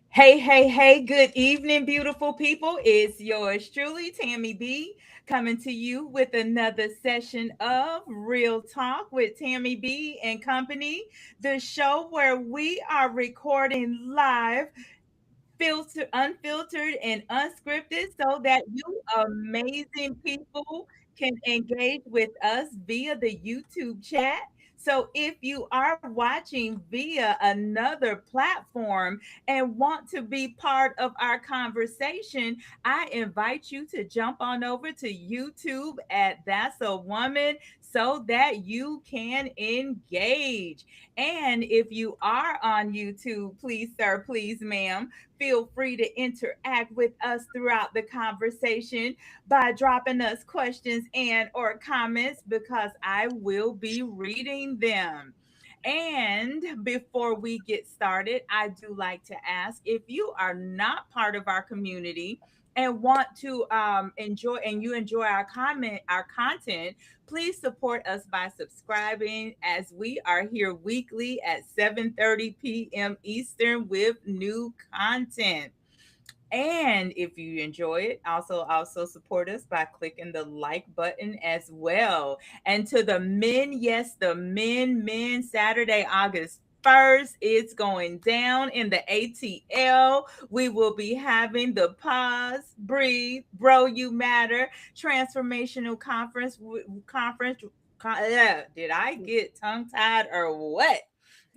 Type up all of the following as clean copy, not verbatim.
Hey, hey, hey, good evening, beautiful people. It's yours truly, Tammy B, coming to you with another session of Real Talk with Tammy B and Company, the show where we are recording live, unfiltered, and unscripted so that you amazing people can engage with us via the YouTube chat. So if you are watching via another platform and want to be part of our conversation, I invite you to jump on over to YouTube at That's a Woman so that you can engage. And if you are on YouTube, please, sir, please, ma'am, feel free to interact with us throughout the conversation by dropping us questions and or comments because I will be reading them. And before we get started, I do like to ask if you are not part of our community and want to enjoy our content, please support us by subscribing as we are here weekly at 7:30 p.m. Eastern with new content. And if you enjoy it, also support us by clicking the like button as well. And to the men, yes, the men, Saturday, August 1st, it's going down in the ATL. We will be having the Pause, Breathe, Bro You Matter transformational conference. Did I get tongue tied or what?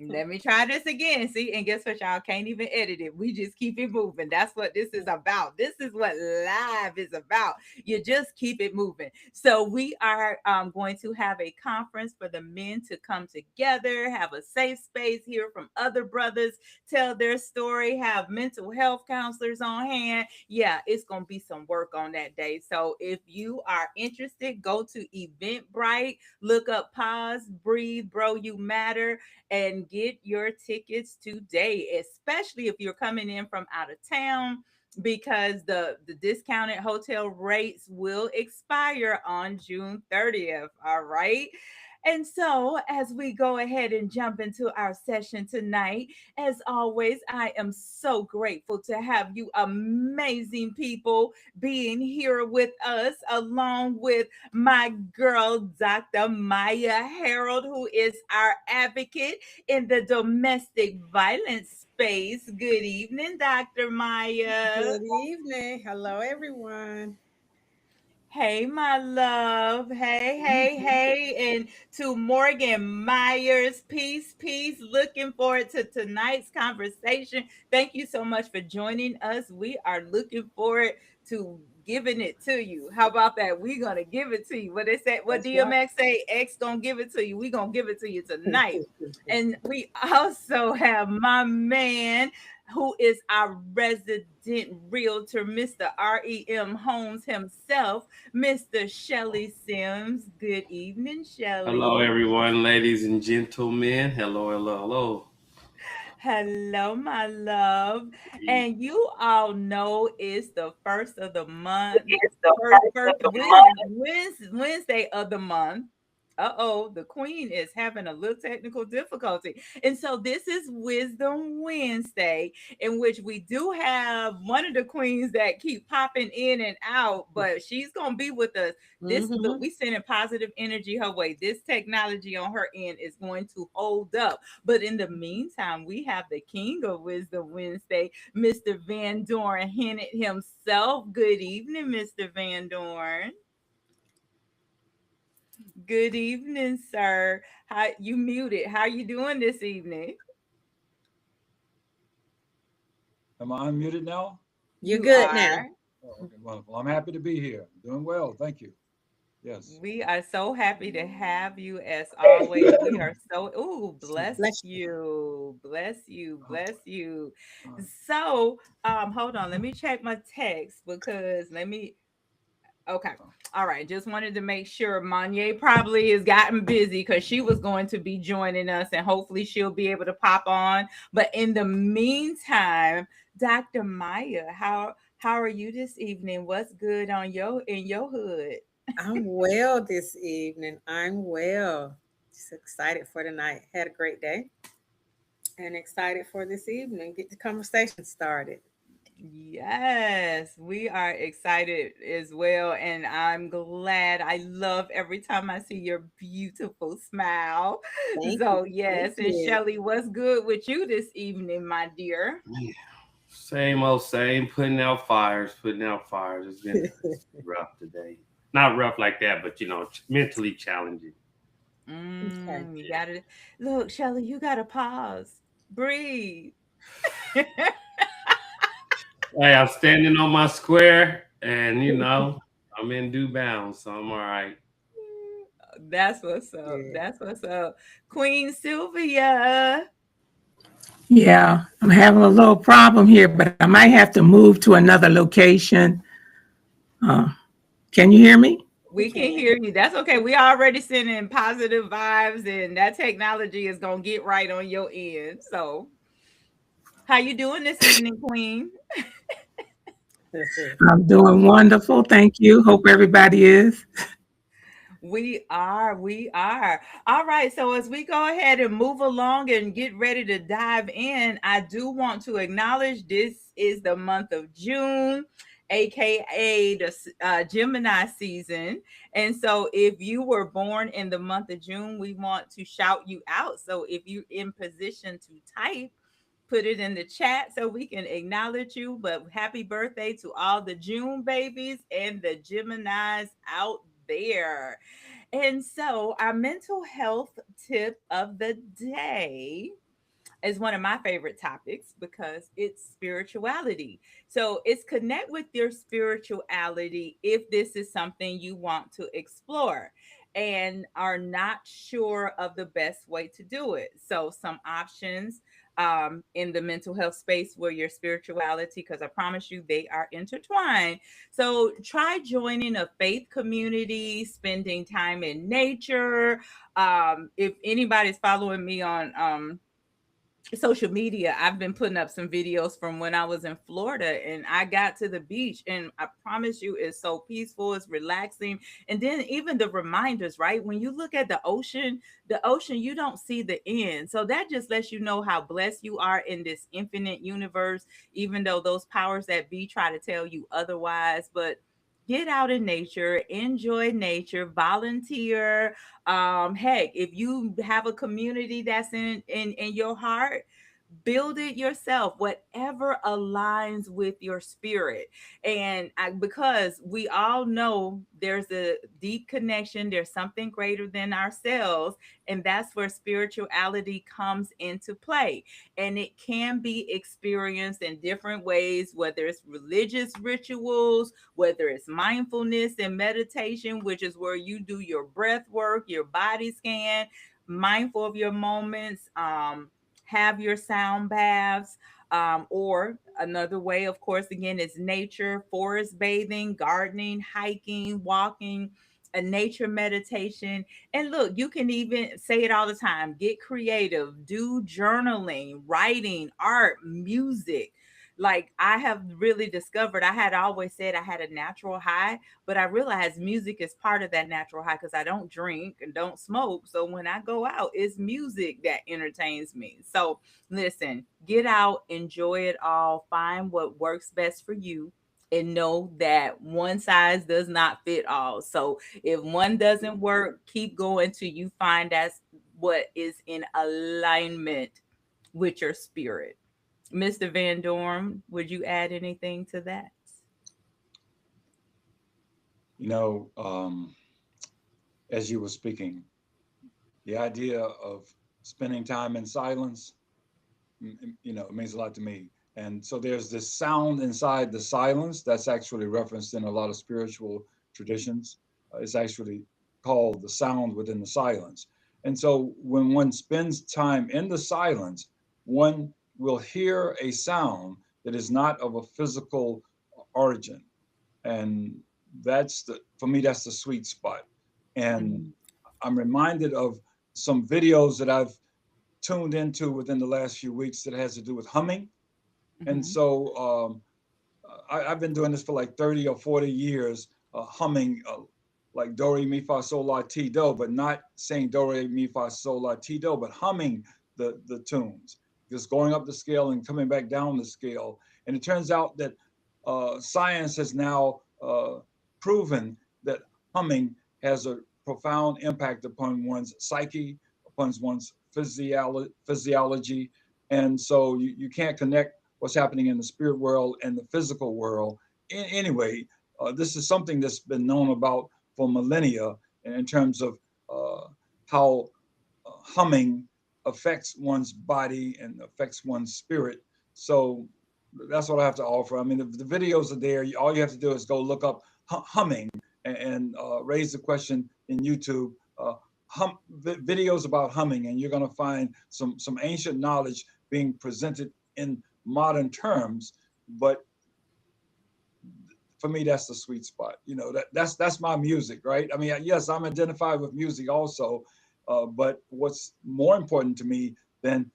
Let me try this again. See, and guess what, y'all? Can't even edit it. We just keep it moving. That's what this is about. This is what live is about. You just keep it moving. So we are going to have a conference for the men to come together, have a safe space, hear from other brothers, tell their story, have mental health counselors on hand. Yeah, it's going to be some work on that day. So if you are interested, go to Eventbrite, look up Pause, Breathe, Bro You Matter, and get your tickets today, especially if you're coming in from out of town because the discounted hotel rates will expire on June 30th. All right. And so, as we go ahead and jump into our session tonight, as always, I am so grateful to have you amazing people being here with us, along with my girl, Dr. Maya Harold, who is our advocate in the domestic violence space. Good evening, Dr. Maya. Good evening. Hello, everyone. Hey, my love. Hey, hey, hey. And to Morgan Myers, peace, peace. Looking forward to tonight's conversation. Thank you so much for joining us. We are looking forward to giving it to you. How about that? We're gonna give it to you. What they say, what That's right. DMX say, X gonna give it to you. We gonna give it to you tonight. And we also have my man who is our resident realtor, Mr. REM Holmes himself, Mr. Shelley Sims. Good evening, Hello, Shelley. everyone, ladies and gentlemen. Hello, hello, hello. Hello, my love. And you all know it's the first of the month, It's the first first of the month. Wednesday of the month. Uh-oh, the queen is having a little technical difficulty. And so this is Wisdom Wednesday, in which we do have one of the queens that keep popping in and out, but she's gonna be with us. This look, Mm-hmm. we sending positive energy her way. This technology on her end is going to hold up. But in the meantime, we have the king of Wisdom Wednesday, Mr. Van Dorn Hennett himself. Good evening, Mr. Van Dorn. Good evening, sir. How you muted? How you doing this evening? Am I unmuted now? You're You good now. are. Oh, okay. Well, I'm happy to be here. Doing well. Thank you. Yes. We are so happy to have you as always. We are so Excuse bless me. Bless you. you. Bless you. Oh, Bless you. all right. So hold on, let me check my text because let me okay. Oh, All right. Just wanted to make sure Monye probably has gotten busy because she was going to be joining us and hopefully she'll be able to pop on. But in the meantime, Dr. Maya, how are you this evening? What's good on your hood? I'm well this evening. I'm well. Just excited for tonight. Had a great day. And excited for this evening. Get the conversation started. Yes, we are excited as well. And I'm glad. I love every time I see your beautiful smile. Thank you. So, Thank yes. And you. Shelly, what's good with you this evening, my dear? Yeah. Same old same, putting out fires, putting out fires. It's rough today. Not rough like that, but mentally challenging. Okay. You gotta look, Shelly, you gotta pause, breathe. Hey, I'm standing on my square, and I'm in due bounds, so I'm all right. That's what's up. Yeah. That's what's up. Queen Sylvia. Yeah, I'm having a little problem here, but I might have to move to another location. Uh, can you hear me? We We can can. hear you. That's okay. We already sending positive vibes, and that technology is gonna get right on your end. So, how you doing this evening, Queen? I'm doing wonderful. Thank you. Hope everybody is. We are. We are. All right. So, as we go ahead and move along and get ready to dive in, I do want to acknowledge this is the month of June, aka the Gemini season. And so, if you were born in the month of June, we want to shout you out. So, if you're in position to type, put it in the chat so we can acknowledge you. But happy birthday to all the June babies and the Geminis out there. And so, our mental health tip of the day is one of my favorite topics because it's spirituality. So, it's connect with your spirituality if this is something you want to explore and are not sure of the best way to do it. So, some options in the mental health space where your spirituality, because I promise you they are intertwined. So try joining a faith community, spending time in nature. If anybody's following me on social media, I've been putting up some videos from when I was in Florida and I got to the beach, and I promise you it's so peaceful, it's relaxing. And then even the reminders, right? When you look at the ocean, you don't see the end. So that just lets you know how blessed you are in this infinite universe, even though those powers that be try to tell you otherwise. But get out in nature, enjoy nature, volunteer. Heck, if you have a community that's in your heart, build it yourself, whatever aligns with your spirit. Because we all know there's a deep connection, there's something greater than ourselves, and that's where spirituality comes into play. And it can be experienced in different ways, whether it's religious rituals, whether it's mindfulness and meditation, which is where you do your breath work, your body scan, mindful of your moments, have your sound baths. Or another way, of course, again, is nature, forest bathing, gardening, hiking, walking, a nature meditation. And look, you can even say it all the time, get creative, do journaling, writing, art, music. Like I have really discovered, I had always said I had a natural high, but I realized music is part of that natural high because I don't drink and don't smoke. So when I go out, it's music that entertains me. So listen, get out, enjoy it all, find what works best for you. And know that one size does not fit all. So if one doesn't work, keep going till you find that's what is in alignment with your spirit. Mr. Van Dorn, would you add anything to that? You know, as you were speaking, the idea of spending time in silence, it means a lot to me. And so there's this sound inside the silence that's actually referenced in a lot of spiritual traditions. It's actually called the sound within the silence. And so when one spends time in the silence, one will hear a sound that is not of a physical origin. And for me, that's the sweet spot. And Mhm. I'm reminded of some videos that I've tuned into within the last few weeks that has to do with humming. And Mhm. so I've been doing this for like 30 or 40 years, humming like do re mi fa sol la ti do, but not saying do re mi fa sol la ti do, but humming the tunes. just going up the scale and coming back down the scale. And it turns out that science has now proven that humming has a profound impact upon one's psyche, upon one's physiology. And so you can't connect what's happening in the spirit world and the physical world. Anyway, this is something that's been known about for millennia in terms of how humming affects one's body and affects one's spirit. So that's what I have to offer. I mean, the videos are there. All you have to do is go look up humming and raise the question in YouTube, videos about humming, and you're going to find some ancient knowledge being presented in modern terms. But for me, that's the sweet spot. You know, that's my music, right? I mean, yes, I'm identified with music also, but what's more important to me than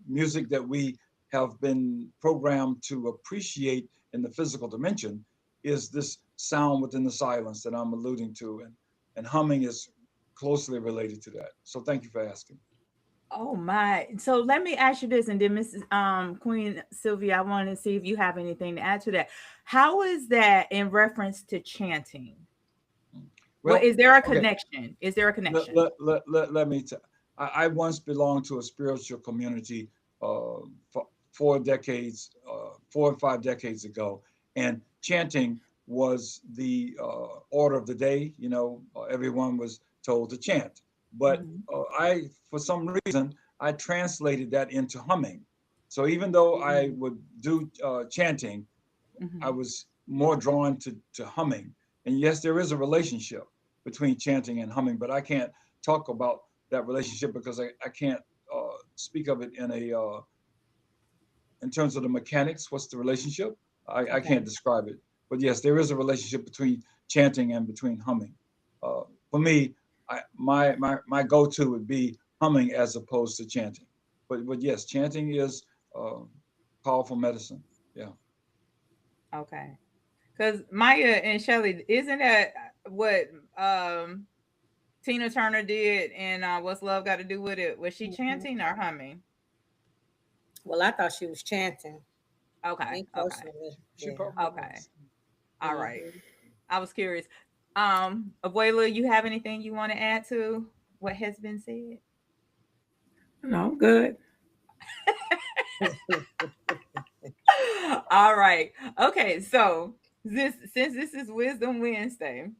music that we have been programmed to appreciate in the physical dimension is this sound within the silence that I'm alluding to, and humming is closely related to that. So thank you for asking. Oh my. So let me ask you this, and then Mrs. Queen Sylvia, I want to see if you have anything to add to that. How is that in reference to chanting? Well, is there a connection? Okay. Is there a connection? Let me tell. I once belonged to a spiritual community 4 decades, 4 or 5 decades ago, and chanting was the order of the day. You know, everyone was told to chant. But for some reason, I translated that into humming. So even though I would do chanting, I was more drawn to humming. And yes, there is a relationship between chanting and humming, but I can't talk about that relationship because I can't speak of it in terms of the mechanics. What's the relationship? I can't describe it. But yes, there is a relationship between chanting and between humming. For me, my go-to would be humming as opposed to chanting. But yes, chanting is powerful medicine. Yeah. Okay. Because Maya and Shelly, isn't that what Tina Turner did in What's Love Got to Do with It? Was she chanting or humming? Well, I thought she was chanting. Okay. Okay. She probably okay. Was. All right. I was curious. Abuela, you have anything you want to add to what has been said? No, good. All right. Okay. So since this is Wisdom Wednesday,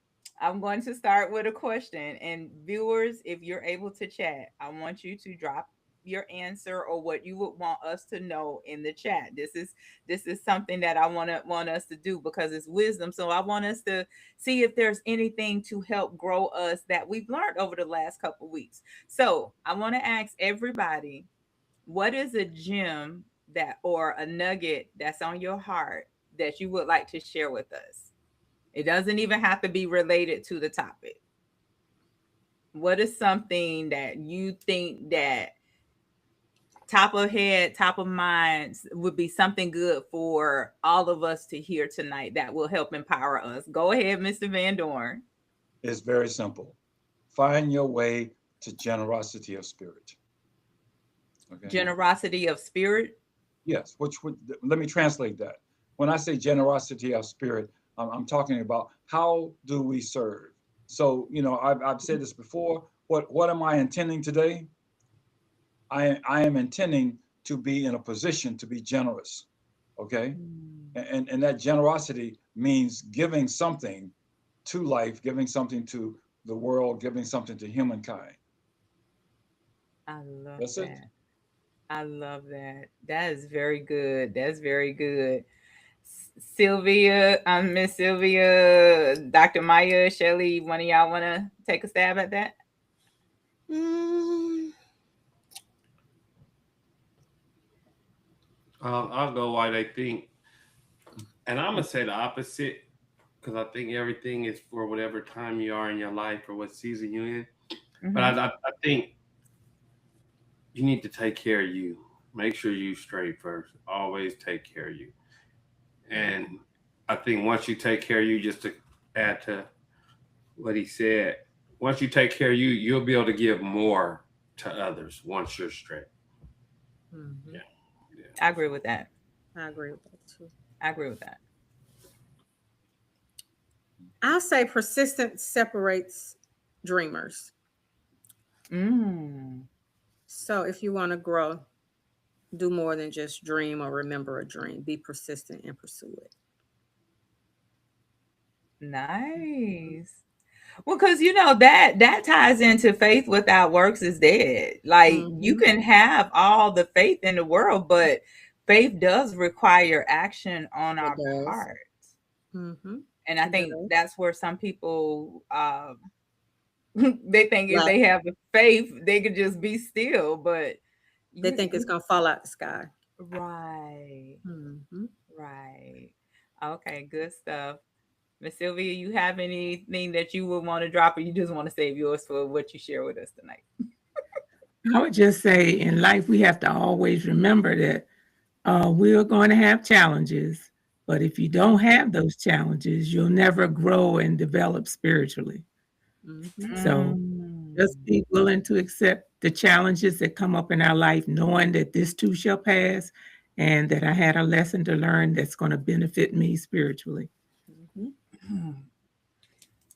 I'm going to start with a question. And viewers, if you're able to chat, I want you to drop your answer or what you would want us to know in the chat. This is something that I want us to do because it's wisdom. So I want us to see if there's anything to help grow us that we've learned over the last couple of weeks. So I want to ask everybody, what is a gem that or a nugget that's on your heart that you would like to share with us? It doesn't even have to be related to the topic. What is something that you think that top of head, top of mind would be something good for all of us to hear tonight that will help empower us? Go ahead, Mr. Van Dorn. It's very simple. Find your way to generosity of spirit. Okay. Generosity of spirit? Yes, which would, let me translate that. When I say generosity of spirit, I'm talking about how do we serve? So, you know, I've said this before. What am I intending today? I am intending to be in a position to be generous, okay? And that generosity means giving something to life, giving something to the world, giving something to humankind. I love that. I love that. That is very good. That's very good. Sylvia, Miss Sylvia, Dr. Maya, Shelly, one of y'all want to take a stab at that? I'll go why they think, and I'm gonna say the opposite because I think everything is for whatever time you are in your life or what season you're in. But I think you need to take care of you. Make sure you straight first. Always take care of you. And I think once you take care of you, just to add to what he said, once you take care of you, you'll be able to give more to others once you're straight. Mm-hmm. Yeah. I agree with that. I agree with that too. I agree with that. I'll say persistence separates dreamers. Mm. So if you want to grow, do more than just dream or remember a dream. Be persistent and pursue it. Nice. Well, because that ties into faith without works is dead. Like you Mm-hmm. can have all the faith in the world, but faith does require action on It our does. part. Mm-hmm. And I It think does. that's where some people they think if Like they have the faith, they could just be still. But they think it's gonna fall out the sky. right, Mm-hmm. right. Okay, good stuff. Miss Sylvia, you have anything that you would want to drop, or you just want to save yours for what you share with us tonight? I would just say in life, we have to always remember that we're going to have challenges. But if you don't have those challenges, you'll never grow and develop spiritually. Mm-hmm. So just Mm. be willing to accept the challenges that come up in our life, knowing that this too shall pass and that I had a lesson to learn that's going to benefit me spiritually. Mm-hmm.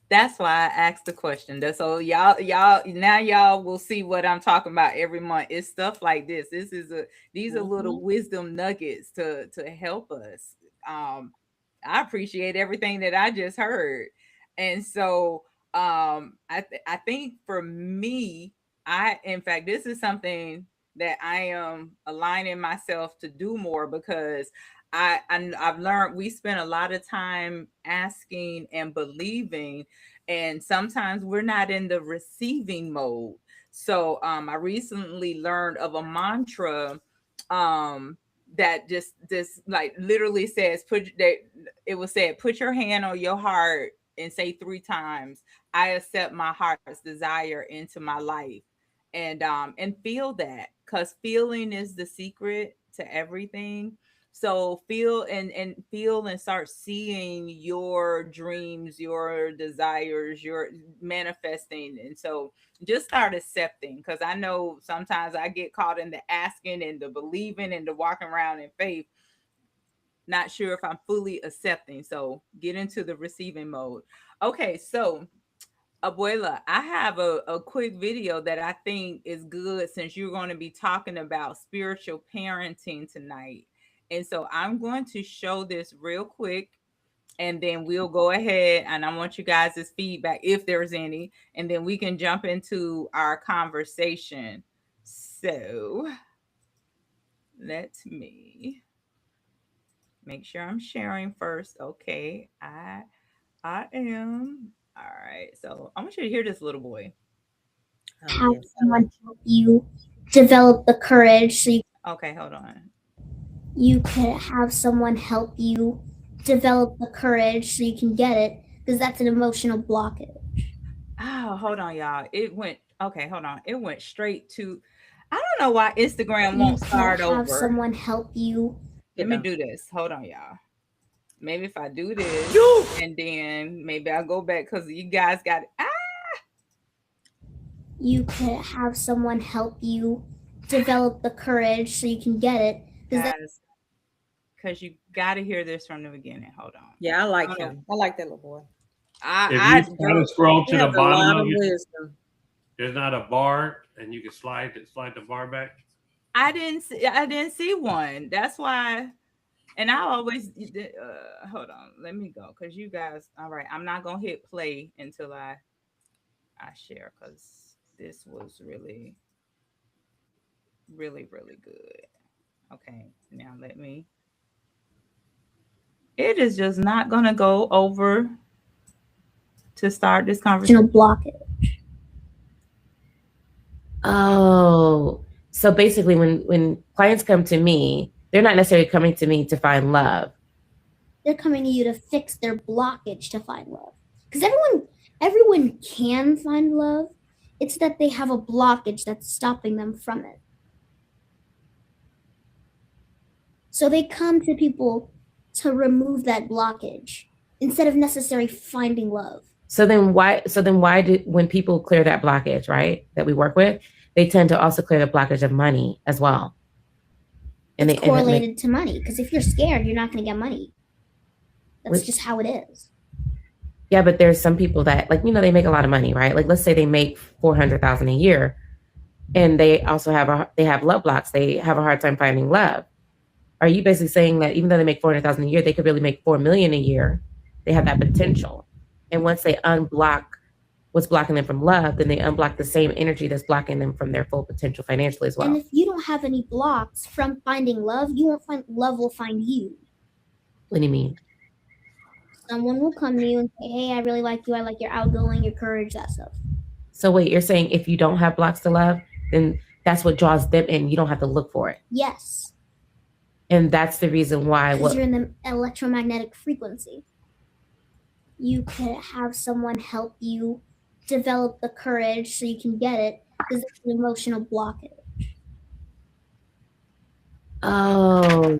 That's why I asked the question. So y'all will see what I'm talking about every month. It's stuff like this. These are little Mm-hmm. wisdom nuggets to help us. I appreciate everything that I just heard. And so I think for me, in fact, this is something that I am aligning myself to do more because I've learned we spend a lot of time asking and believing, and sometimes we're not in the receiving mode. So I recently learned of a mantra that just like literally says it was said, put your hand on your heart and say 3 times, I accept my heart's desire into my life. And feel that, because feeling is the secret to everything. So feel and start seeing your dreams, your desires, your manifesting. And so just start accepting, because I know sometimes I get caught in the asking and the believing and the walking around in faith, not sure if I'm fully accepting. So get into the receiving mode. Okay, so Abuela, I have a quick video that I think is good since you're going to be talking about spiritual parenting tonight. And so I'm going to show this real quick, and then we'll go ahead and I want you guys' feedback if there's any, and then we can jump into our conversation. So let me make sure I'm sharing first. Okay, I am. All right. So I want you to hear this little boy. Oh Have yes, I someone like. help you develop the courage so Okay, hold on. you can have someone help you develop the courage so you can get it, because that's an emotional blockage. Oh, hold on, y'all. It went okay, hold on. It went straight to I don't know why Instagram You won't can start have over. someone help you. Let It me don't. do this. Hold on, y'all. Maybe if I do this and then maybe I'll go back because you guys got it. You can have someone help you develop the courage so you can get it, because that's Guys, because you got to hear this from the beginning. Hold on. Yeah, I like Hold him. on. I like that little boy. If you try Girl, to scroll He to has the a bottom lot of of it, wisdom. there's not a bar, and you can slide the bar back. I didn't see one. That's why. And I always hold on. Let me go because you guys. All right, I'm not gonna hit play until I share, because this was really really really good. Okay, now let me. It is just not gonna go over to start this an emotional conversation. blockage. Oh, so basically, when clients come to me, they're not necessarily coming to me to find love. They're coming to you to fix their blockage to find love, because everyone can find love. It's that they have a blockage that's stopping them from it. So they come to people to remove that blockage instead of necessarily finding love. So then why do, when people clear that blockage, right, that we work with, they tend to also clear the blockage of money as well. And it's correlated to money, because if you're scared, you're not going to get money. That's just how it is. Yeah, but there's some people that, like, they make a lot of money, right? Like, let's say they make $400,000 a year, and they also have love blocks. They have a hard time finding love. Are you basically saying that even though they make $400,000 a year, they could really make $4 million a year? They have that potential, and once they unblock what's blocking them from love, then they unblock the same energy that's blocking them from their full potential financially as well. And if you don't have any blocks from finding love, you won't find love. Will find you. What do you mean? Someone will come to you and say, "Hey, I really like you. I like your outgoing, your courage, that stuff." So wait, you're saying if you don't have blocks to love, then that's what draws them in. You don't have to look for it. Yes. And that's the reason why. Because you're in the electromagnetic frequency. You could have someone help you develop the courage so you can get it, because it's an emotional blockage. Oh,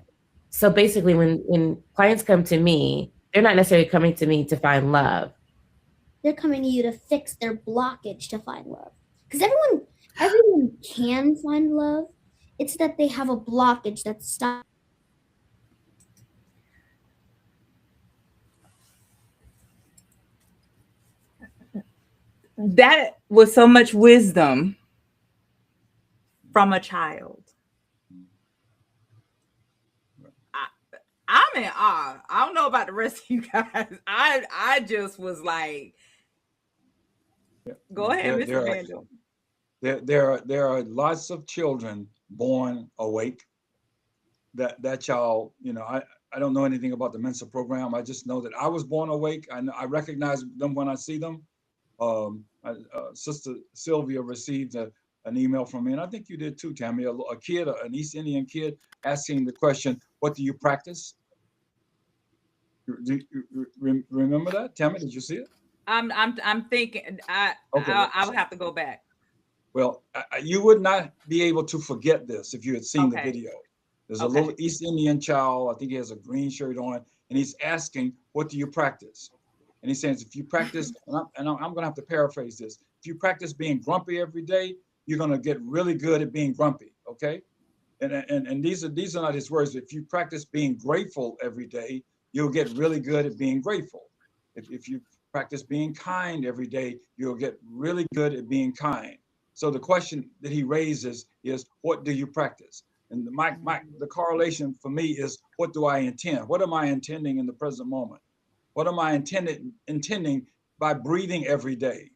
so basically when clients come to me, they're not necessarily coming to me to find love. They're coming to you to fix their blockage to find love. Because everyone can find love. It's that they have a blockage that's stopping. That was so much wisdom from a child. I'm in awe. I don't know about the rest of you guys. I just was like, go ahead, Mr. Randall. There are lots of children born awake. That child, I don't know anything about the Mensa program. I just know that I was born awake. I recognize them when I see them. Sister Sylvia received an email from me, and I think you did too, Tammi. A kid, an East Indian kid, asking the question, "What do you practice?" Do you remember that, Tammi? Did you see it? I'm thinking. I would have to go back. Well, you would not be able to forget this if you had seen the video. There's a little East Indian child. I think he has a green shirt on, and he's asking, "What do you practice?" And he says, if you practice, and I'm going to have to paraphrase this. If you practice being grumpy every day, you're going to get really good at being grumpy. Okay. And these are not his words. If you practice being grateful every day, you'll get really good at being grateful. If you practice being kind every day, you'll get really good at being kind. So the question that he raises is, what do you practice? And the correlation for me is, what do I intend? What am I intending in the present moment? What am I intending by breathing every day?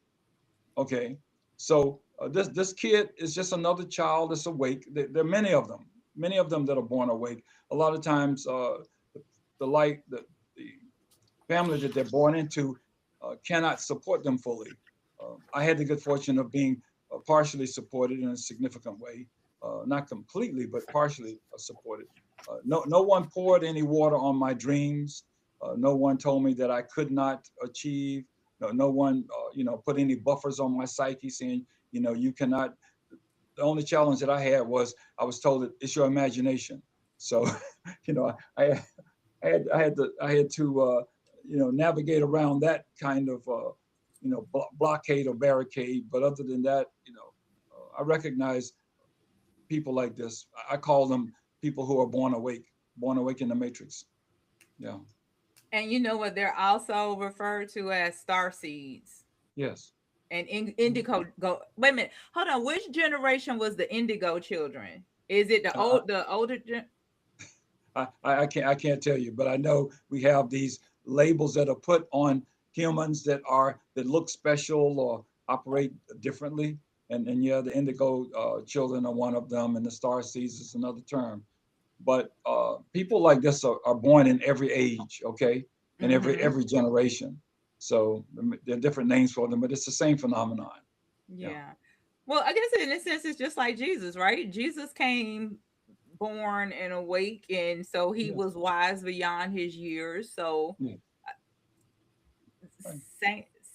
Okay, so this kid is just another child that's awake. There are many of them that are born awake. A lot of times, the family that they're born into cannot support them fully. I had the good fortune of being partially supported in a significant way, not completely, but partially supported. No one poured any water on my dreams. No one told me that I could not achieve. No one, put any buffers on my psyche saying, you cannot. The only challenge that I had was I was told that it's your imagination. So, I had to navigate around that kind of blockade or barricade. But other than that, I recognize people like this. I call them people who are born awake in the matrix. Yeah. And you know what? They're also referred to as star seeds. Yes. And indigo. Wait a minute. Hold on. Which generation was the indigo children? Is it the older? I can't tell you, but I know we have these labels that are put on humans that look special or operate differently. And yeah, the indigo children are one of them, and the star seeds is another term. But people like this are born in every age, okay, in every generation. So there are different names for them, but it's the same phenomenon. Yeah. Well, I guess in a sense, it's just like Jesus, right? Jesus came born and awake, and so he was wise beyond his years. So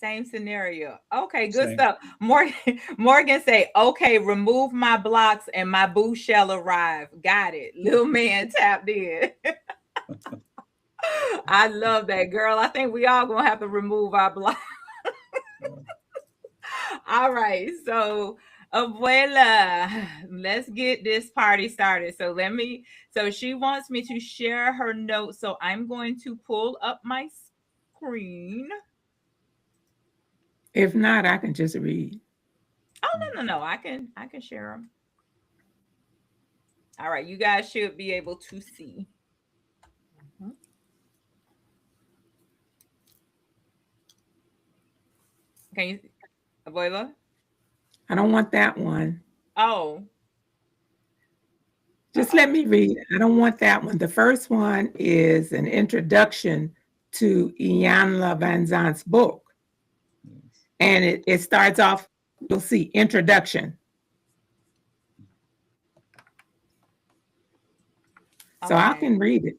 same scenario. Okay, good stuff. Morgan say, okay, remove my blocks and my boo shall arrive. Got it. Little man tapped in. I love that, girl. I think we all gonna have to remove our blocks. All right. So Abuela, let's get this party started. So she wants me to share her notes. So I'm going to pull up my screen. If not, I can just read. Oh, no. I can share them. All right, you guys should be able to see. Can you, Abuela? I don't want that one. Oh. Just let me read. I don't want that one. The first one is an introduction to Iyanla Vanzant's book. And it starts off, you'll see, introduction. So I can read it.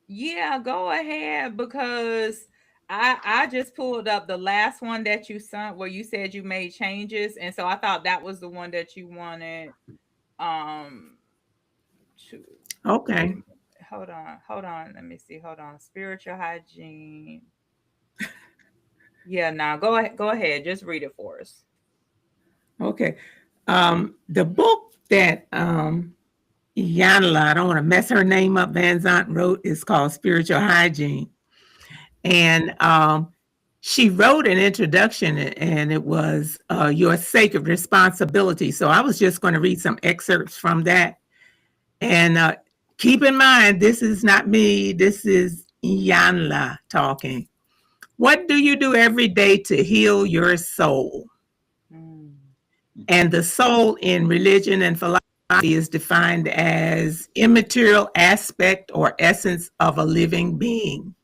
Yeah, go ahead, because I just pulled up the last one that you sent where you said you made changes, and so I thought that was the one that you wanted to. Okay. Hold on. Let me see. Hold on. Spiritual hygiene. Yeah, now go ahead. Just read it for us. Okay. The book that Iyanla, I don't want to mess her name up, Van Zant wrote, is called Spiritual Hygiene. And she wrote an introduction, and it was Your Sacred Responsibility. So I was just going to read some excerpts from that. And keep in mind, this is not me. This is Iyanla talking. What do you do every day to heal your soul? And the soul in religion and philosophy is defined as immaterial aspect or essence of a living being.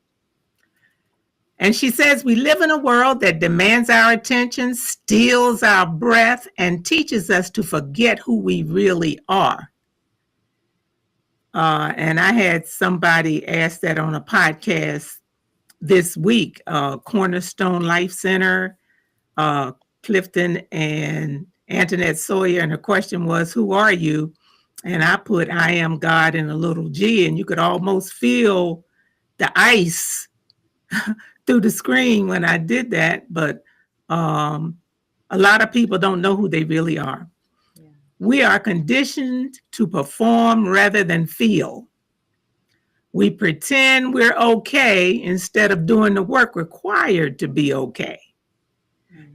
And she says, we live in a world that demands our attention, steals our breath, and teaches us to forget who we really are. And I had somebody ask that on a podcast this week, Cornerstone Life Center, Clifton and Antoinette Sawyer, and her question was, who are you? And I put, I am God in a little g, and you could almost feel the ice through the screen when I did that, but a lot of people don't know who they really are. Yeah. We are conditioned to perform rather than feel. We pretend we're okay instead of doing the work required to be okay.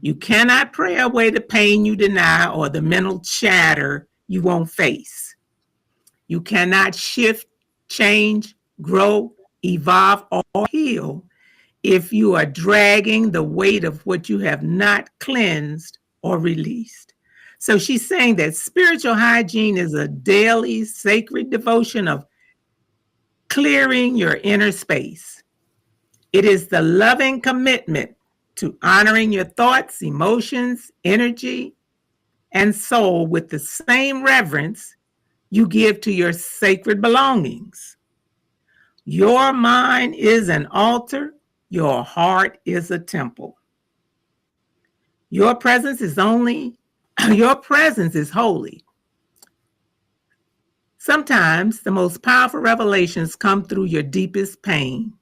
You cannot pray away the pain you deny or the mental chatter you won't face. You cannot shift, change, grow, evolve, or heal if you are dragging the weight of what you have not cleansed or released. So she's saying that spiritual hygiene is a daily sacred devotion of clearing your inner space. It is the loving commitment to honoring your thoughts, emotions, energy, and soul with the same reverence you give to your sacred belongings. Your mind is an altar. Your heart is a temple. Your presence is holy. Sometimes the most powerful revelations come through your deepest pain.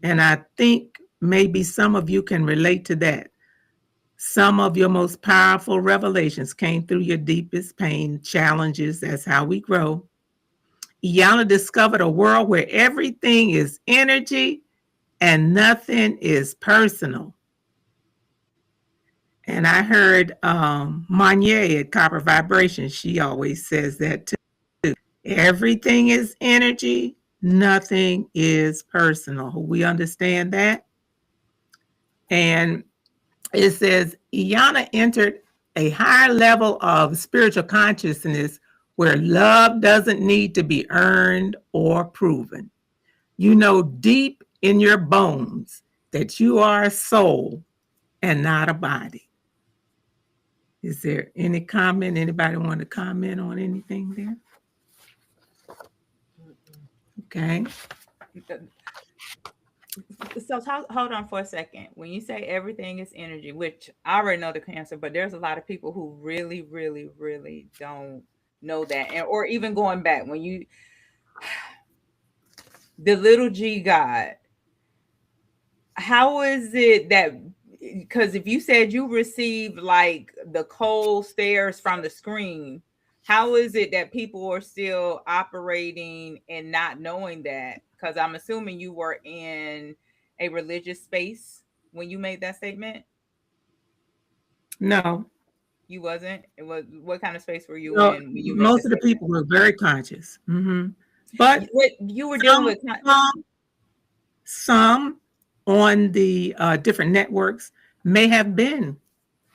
And I think maybe some of you can relate to that. Some of your most powerful revelations came through your deepest pain, challenges. That's how we grow. Iyanla discovered a world where everything is energy and nothing is personal. And I heard Monye at Copper Vibration, she always says that too. Everything is energy, nothing is personal. We understand that? And it says, Iyanla entered a higher level of spiritual consciousness where love doesn't need to be earned or proven. You know deep in your bones that you are a soul and not a body. Is there any comment? Anybody want to comment on anything there? Okay. So hold on for a second. When you say everything is energy, which I already know the answer, but there's a lot of people who really, really, really don't know that. And or even going back when you the little G God, how is it that because if you said you received like the cold stares from the screen, how is it that people are still operating and not knowing that? Because I'm assuming you were in a religious space when you made that statement. No, You wasn't. It was, what kind of space were you no, in when you made the most of the statement? people were very conscious. But What you were dealing with? some, some on the different networks may have been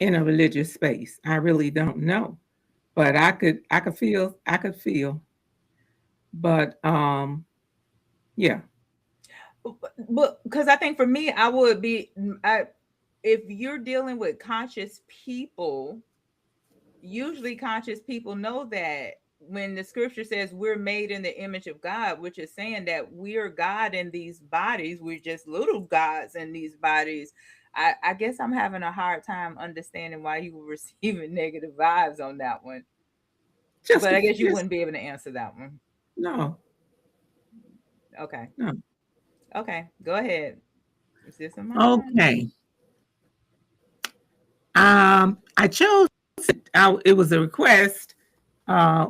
in a religious space. I really don't know, but I could feel. But yeah, But because I think for me, I would be, if you're dealing with conscious people, usually conscious people know that when the scripture says we're made in the image of God, which is saying that we're God in these bodies, we're just little gods in these bodies. I guess I'm having a hard time understanding why you were receiving negative vibes on that one. just But I guess you just wouldn't be able to answer that one. no, Okay. no. Okay. Go ahead. Is this a mine? Okay. I chose it. It was a request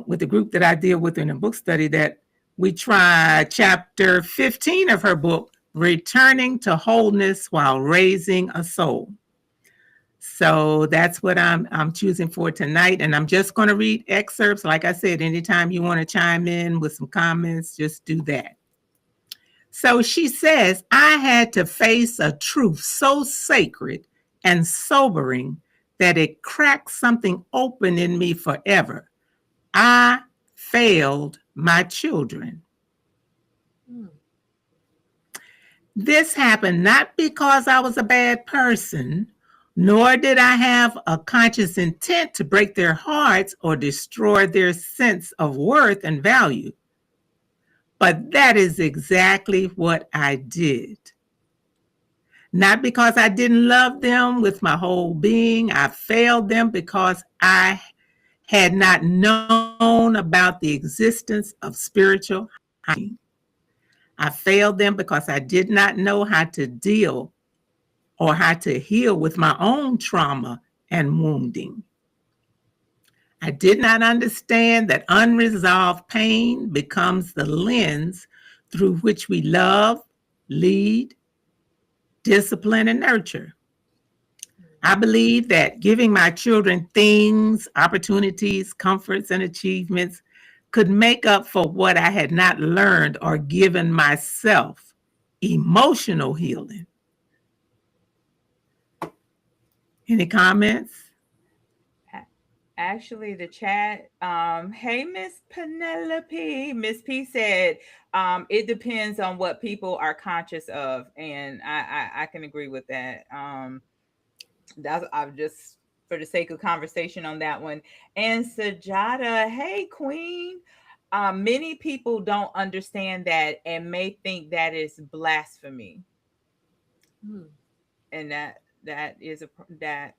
with the group that I deal with in a book study that we try chapter 15 of her book, Returning to Wholeness While Raising a Soul. So that's what I'm choosing for tonight. And I'm just going to read excerpts. Like I said, anytime you want to chime in with some comments, just do that. So she says, I had to face a truth so sacred and sobering that it cracked something open in me forever. I failed my children. This happened not because I was a bad person, nor did I have a conscious intent to break their hearts or destroy their sense of worth and value. But that is exactly what I did. Not because I didn't love them with my whole being. I failed them because I had not known about the existence of spiritual hygiene. I failed them because I did not know how to deal or how to heal with my own trauma and wounding. I did not understand that unresolved pain becomes the lens through which we love, lead, discipline, and nurture. I believe that giving my children things, opportunities, comforts, and achievements could make up for what I had not learned or given myself, emotional healing. Any comments? Actually, the chat, hey, Miss Penelope. Miss P said, it depends on what people are conscious of. And I can agree with that. That's, I've just, for the sake of conversation on that one. And Sajada, hey, Queen. Many people don't understand that and may think that is blasphemy. And that is that,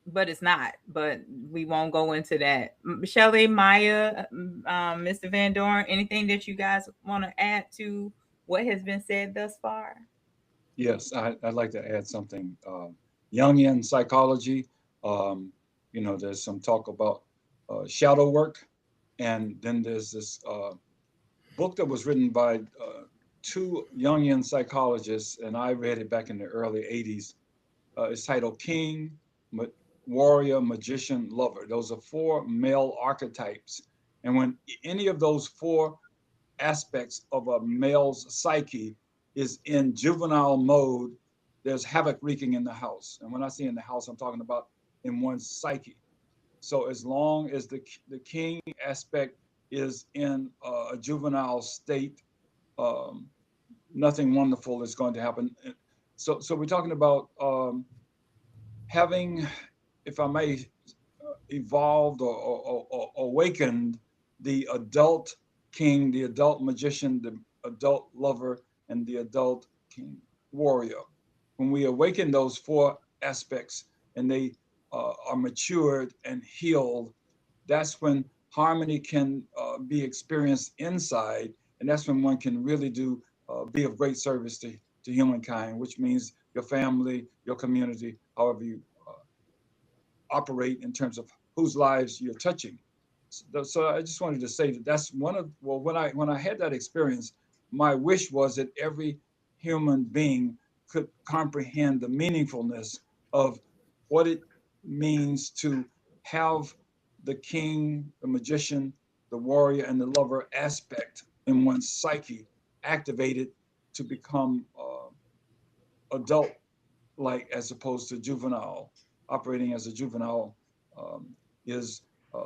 but it's not. But we won't go into that. Shelley, Maya, Mr. Van Dorn, anything that you guys want to add to what has been said thus far? Yes, I'd like to add something. Jungian psychology, there's some talk about shadow work. And then there's this book that was written by two Jungian psychologists, and I read it back in the early 80s. It's titled King, Warrior, Magician, Lover. Those are four male archetypes. And when any of those four aspects of a male's psyche is in juvenile mode, there's havoc wreaking in the house. And when I say in the house, I'm talking about in one's psyche. So as long as the king aspect is in a juvenile state, nothing wonderful is going to happen. So we're talking about having, if I may, evolved or awakened the adult king, the adult magician, the adult lover, and the adult king warrior. When we awaken those four aspects and they are matured and healed, that's when harmony can be experienced inside, and that's when one can really be of great service to humankind, which means your family, your community, however you operate in terms of whose lives you're touching. So I just wanted to say that that's one of, well, when I had that experience, my wish was that every human being could comprehend the meaningfulness of what it means to have the king, the magician, the warrior, and the lover aspect in one's psyche activated to become adult like, as opposed to juvenile. Operating as a juvenile um, is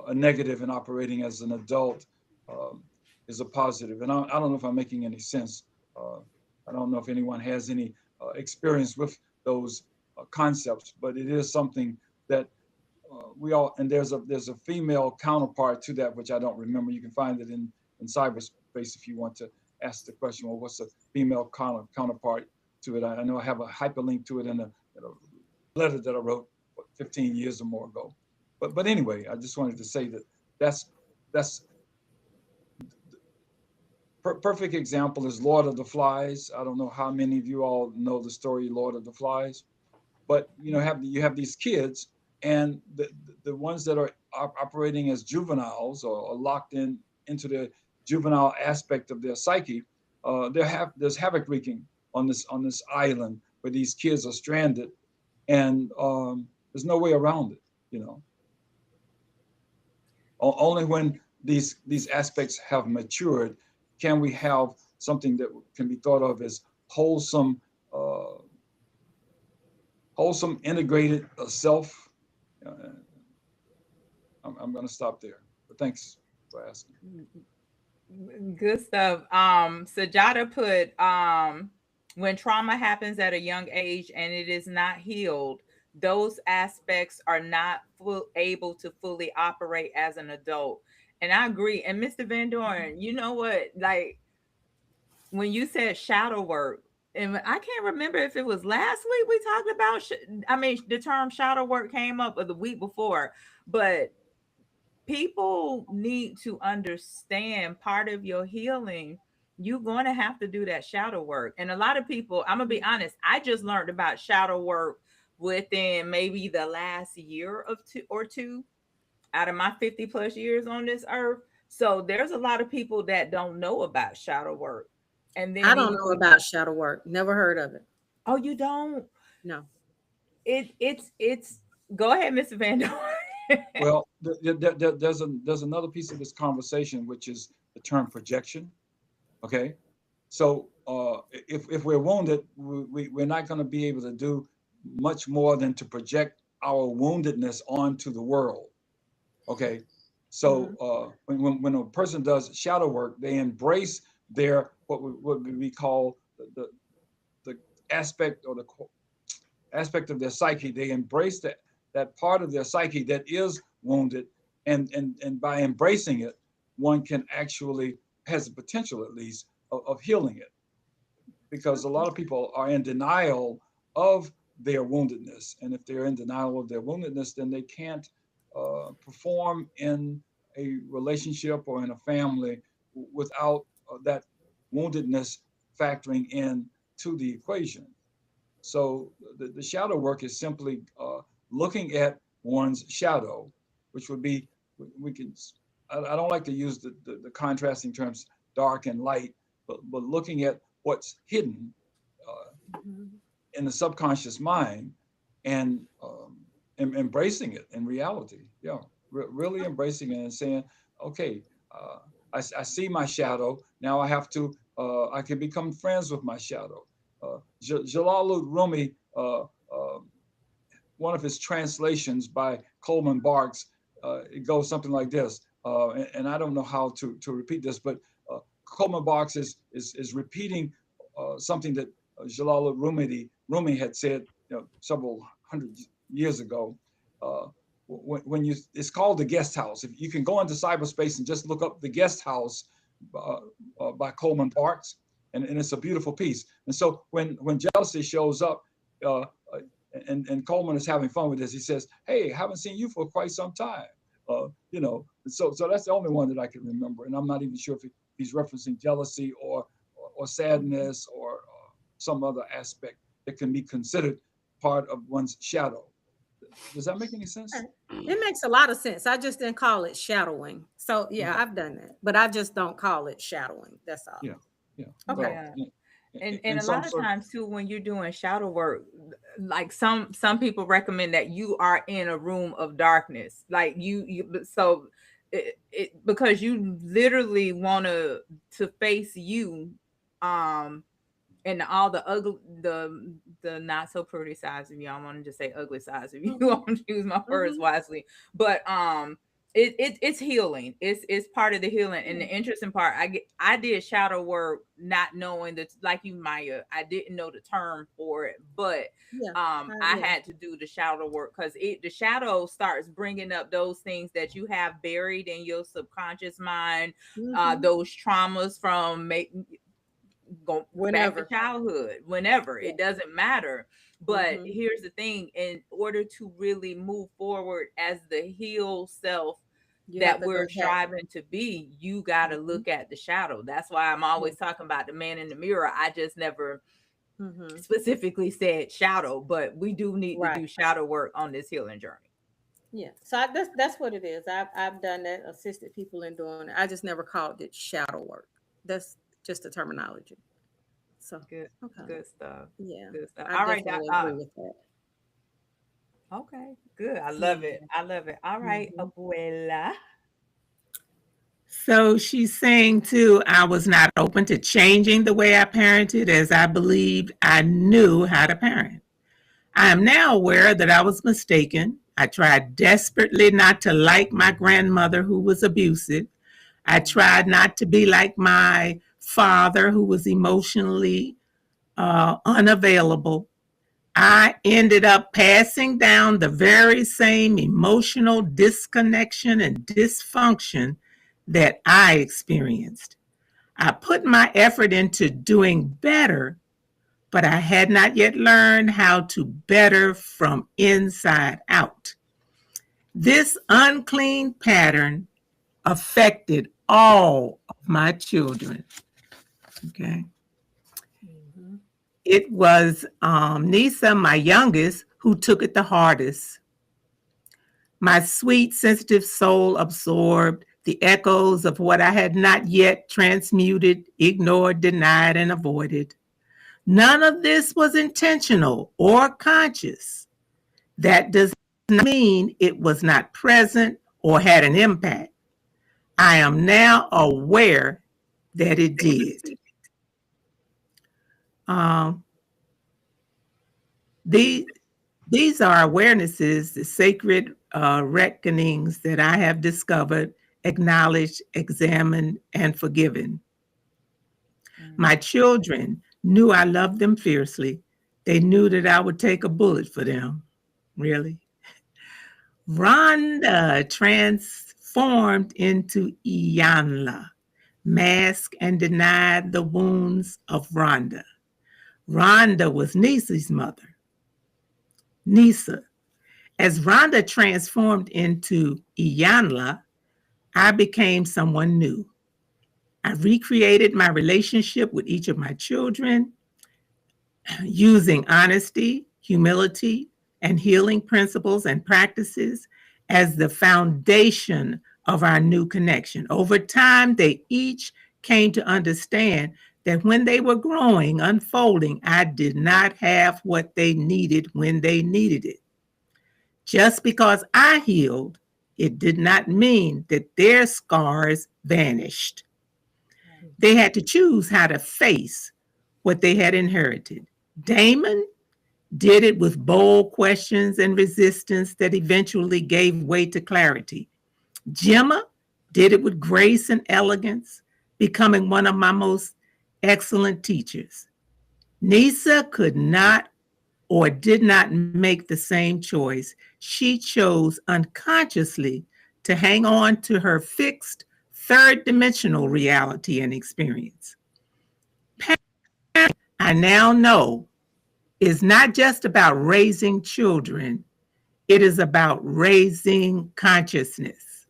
a negative, and operating as an adult um, is a positive. And I don't know if I'm making any sense. Uh, I don't know if anyone has any experience with those concepts, but it is something that we all, and there's a female counterpart to that, which I don't remember. You can find it in cyberspace if you want to ask the question, well, what's a female counterpart to it? I know I have a hyperlink to it in a letter that I wrote 15 years or more ago. But anyway, I just wanted to say that that's perfect example is Lord of the Flies. I don't know how many of you all know the story Lord of the Flies, but you have these kids, and the ones that are operating as juveniles, or locked into the juvenile aspect of their psyche. There's havoc wreaking on this island where these kids are stranded, and there's no way around it. Only when these aspects have matured can we have something that can be thought of as wholesome, integrated self. I'm going to stop there, but thanks for asking. Good stuff. Sajada put, when trauma happens at a young age and it is not healed, those aspects are not able to fully operate as an adult. And I agree. And Mr. Van Dorn, you know what? Like, when you said shadow work, and I can't remember if it was last week we talked about, the term shadow work came up, or the week before, but people need to understand part of your healing. You're going to have to do that shadow work. And a lot of people, I'm going to be honest, I just learned about shadow work within maybe the last year of two out of my 50 plus years on this earth. So there's a lot of people that don't know about shadow work. And I then don't even know about shadow work. Never heard of it. oh, you don't? No. It's go ahead, Mr. Van Dorn. Well, there's another piece of this conversation, which is the term projection. Okay, so if we're wounded, we're not going to be able to do much more than to project our woundedness onto the world. Okay, so when a person does shadow work, they embrace their what we call the aspect, or the aspect of their psyche. They embrace that part of their psyche that is wounded, and by embracing it, one can actually, has the potential at least of healing it, because a lot of people are in denial of their woundedness, and if they're in denial of their woundedness, then they can't perform in a relationship or in a family without that woundedness factoring in to the equation. So the shadow work is simply looking at one's shadow, which would be, we can, I don't like to use the contrasting terms dark and light, but looking at what's hidden in the subconscious mind, and embracing it in reality. Yeah, really embracing it and saying, okay, I see my shadow. Now I have to, I can become friends with my shadow. Jalal Rumi, one of his translations by Coleman Barks, it goes something like this. And I don't know how to repeat this, but Coleman Barks is repeating something that Jalal Rumi had said, several hundred years ago. When you, it's called The Guest House. If you can go into cyberspace and just look up The Guest House by Coleman Barks, and it's a beautiful piece. And so when jealousy shows up, and Coleman is having fun with this, he says, "Hey, haven't seen you for quite some time." So that's the only one that I can remember, and I'm not even sure if he's referencing jealousy or sadness or some other aspect. that can be considered part of one's shadow. Does that make any sense? It makes a lot of sense. I just didn't call it shadowing. So yeah, I've done that, but I just don't call it shadowing. That's all. Yeah. Okay. Well, and a lot of times too, when you're doing shadow work, like some people recommend that you are in a room of darkness, like you so it because you literally want to face you, and all the ugly, the not so pretty sides of you. I want to just say ugly sides of you. I want to use my words wisely, but it's healing. It's part of the healing. And the interesting part, I did shadow work not knowing that, like you, Maya, I didn't know the term for it, but I had to do the shadow work because the shadow starts bringing up those things that you have buried in your subconscious mind, those traumas from go back to childhood, whenever. It doesn't matter. But here's the thing: in order to really move forward as the healed self that we're striving to be, you got to look at the shadow. That's why I'm always talking about the man in the mirror. I just never specifically said shadow, but we do need to do shadow work on this healing journey. Yeah, so that's what it is. I've done that, assisted people in doing it. I just never called it shadow work. That's just the terminology. So good, good stuff. Yeah, good stuff. I All right, definitely agree with that. Okay, good. I love it. I love it. All right, Abuela. So she's saying too, I was not open to changing the way I parented as I believed I knew how to parent. I am now aware that I was mistaken. I tried desperately not to like my grandmother who was abusive. I tried not to be like my father who was emotionally unavailable. I ended up passing down the very same emotional disconnection and dysfunction that I experienced. I put my effort into doing better, but I had not yet learned how to better from inside out. This unclean pattern affected all of my children. Okay. It was Nisa, my youngest, who took it the hardest. My sweet, sensitive soul absorbed the echoes of what I had not yet transmuted, ignored, denied, and avoided. None of this was intentional or conscious. That does not mean it was not present or had an impact. I am now aware that it did. These are awarenesses, the sacred reckonings that I have discovered, acknowledged, examined, and forgiven. My children knew I loved them fiercely. They knew that I would take a bullet for them. Really? Rhonda transformed into Iyanla, masked and denied the wounds of Rhonda. Rhonda was Nisa's mother. Nisa. As Rhonda transformed into Iyanla, I became someone new. I recreated my relationship with each of my children using honesty, humility, and healing principles and practices as the foundation of our new connection. Over time, they each came to understand that when they were growing, unfolding, I did not have what they needed when they needed it. Just because I healed, it did not mean that their scars vanished. They had to choose how to face what they had inherited. Damon did it with bold questions and resistance that eventually gave way to clarity. Gemma did it with grace and elegance, becoming one of my most excellent teachers. Nisa could not or did not make the same choice. She chose unconsciously to hang on to her fixed third dimensional reality and experience. I now know is not just about raising children, it is about raising consciousness.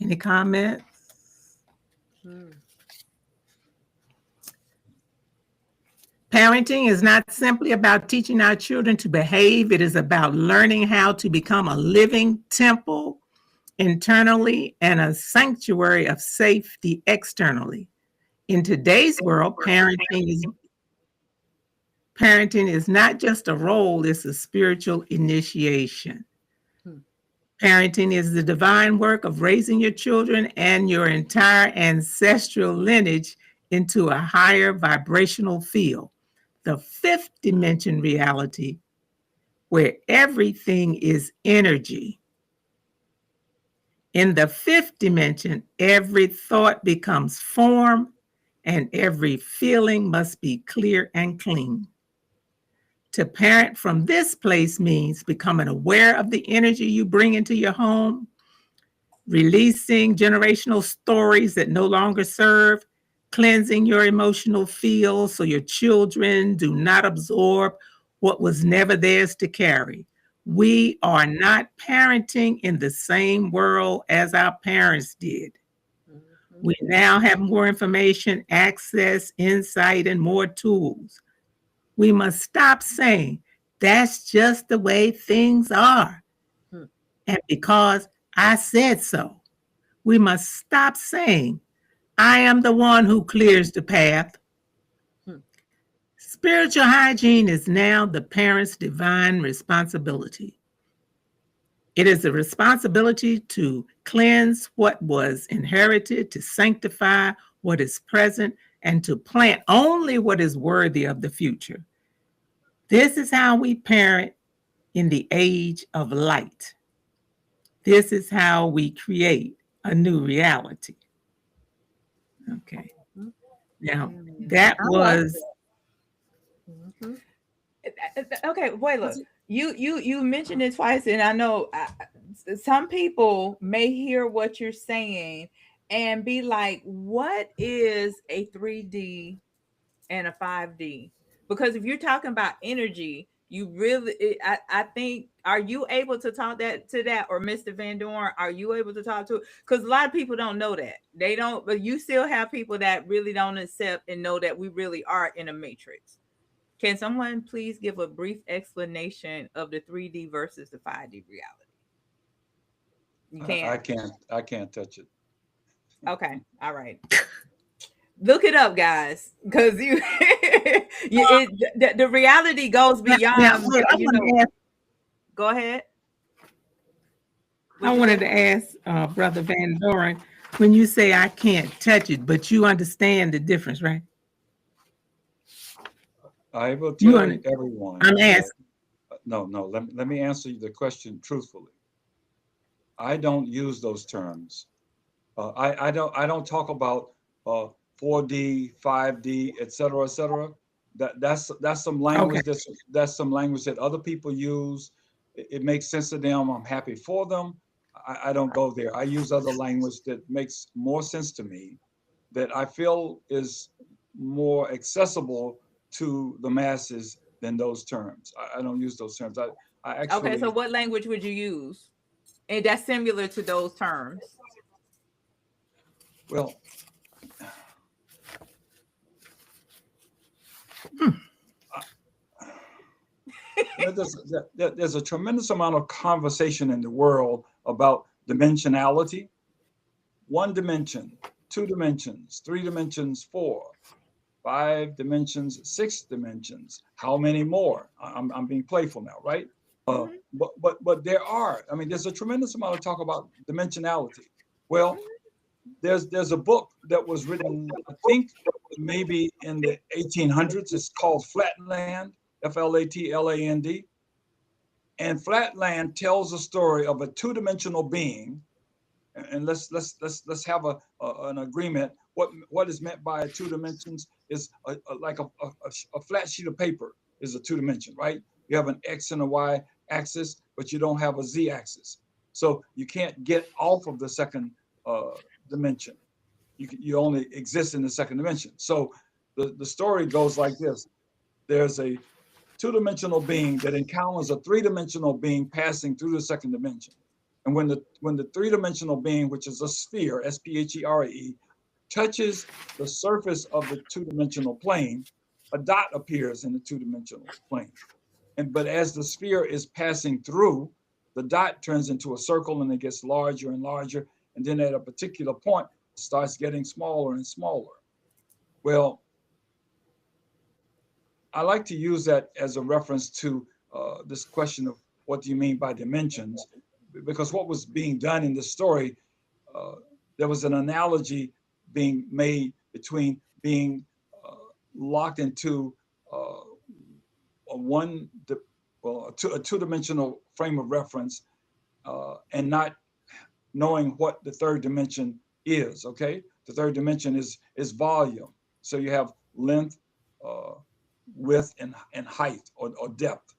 Any comments? Parenting is not simply about teaching our children to behave. It is about learning how to become a living temple internally and a sanctuary of safety externally. In today's world, parenting is not just a role, it's a spiritual initiation. Parenting is the divine work of raising your children and your entire ancestral lineage into a higher vibrational field, the fifth dimension reality, where everything is energy. In the fifth dimension, every thought becomes form and every feeling must be clear and clean. To parent from this place means becoming aware of the energy you bring into your home, releasing generational stories that no longer serve, cleansing your emotional field so your children do not absorb what was never theirs to carry. We are not parenting in the same world as our parents did. We now have more information, access, insight, and more tools. We must stop saying, that's just the way things are. And because I said so, we must stop saying, I am the one who clears the path. Spiritual hygiene is now the parent's divine responsibility. It is a responsibility to cleanse what was inherited, to sanctify what is present, and to plant only what is worthy of the future. This is how we parent in the age of light. This is how we create a new reality. Okay. Now, that was... Okay, wait, look. You mentioned it twice, and I know some people may hear what you're saying and be like, what is a 3D and a 5D? Because if you're talking about energy, you really, I think, are you able to talk to that, or Mr. Van Dorn, are you able to talk to it? Because a lot of people don't know that. They don't, but you still have people that really don't accept and know that we really are in a matrix. Can someone please give a brief explanation of the 3D versus the 5D reality? You can't? I can't touch it. Okay. All right. Look it up, guys, because the reality goes beyond. Go ahead. I wanted to ask Brother Van Doren, when you say I can't touch it, but you understand the difference, right? I will tell everyone. I'm asking. No. Let me answer the question truthfully. I don't use those terms. I don't talk about 4D, 5D, et cetera. That's some language. Okay. That's some language that other people use. It makes sense to them. I'm happy for them. I don't go there. I use other language that makes more sense to me, that I feel is more accessible to the masses than those terms. I don't use those terms. I actually. Okay, so what language would you use? And that's similar to those terms. Well, there's a tremendous amount of conversation in the world about dimensionality. 1 dimension, 2 dimensions, 3 dimensions, 4, 5 dimensions, 6 dimensions. How many more? I'm being playful now, right? But there's a tremendous amount of talk about dimensionality. Well, there's a book that was written, I think maybe in the 1800s. It's called Flatland, Flatland. And Flatland tells a story of a 2-dimensional being. And let's have an agreement. What is meant by 2 dimensions is like a flat sheet of paper is a 2 dimension, right? You have an X and a Y axis, but you don't have a Z axis. So you can't get off of the second dimension. You only exist in the second dimension. So the story goes like this. There's a 2-dimensional being that encounters a 3-dimensional being passing through the second dimension. And when the 3-dimensional being, which is a sphere, sphere, touches the surface of the 2-dimensional plane, a dot appears in the two-dimensional plane. But as the sphere is passing through, the dot turns into a circle and it gets larger and larger. And then at a particular point, it starts getting smaller and smaller. Well, I like to use that as a reference to this question of what do you mean by dimensions? Because what was being done in this story, uh, there was an analogy being made between being uh, locked into uh, a a two-dimensional frame of reference and not knowing what the third dimension is. Okay, the third dimension is volume. So you have length, uh, width, and height or depth.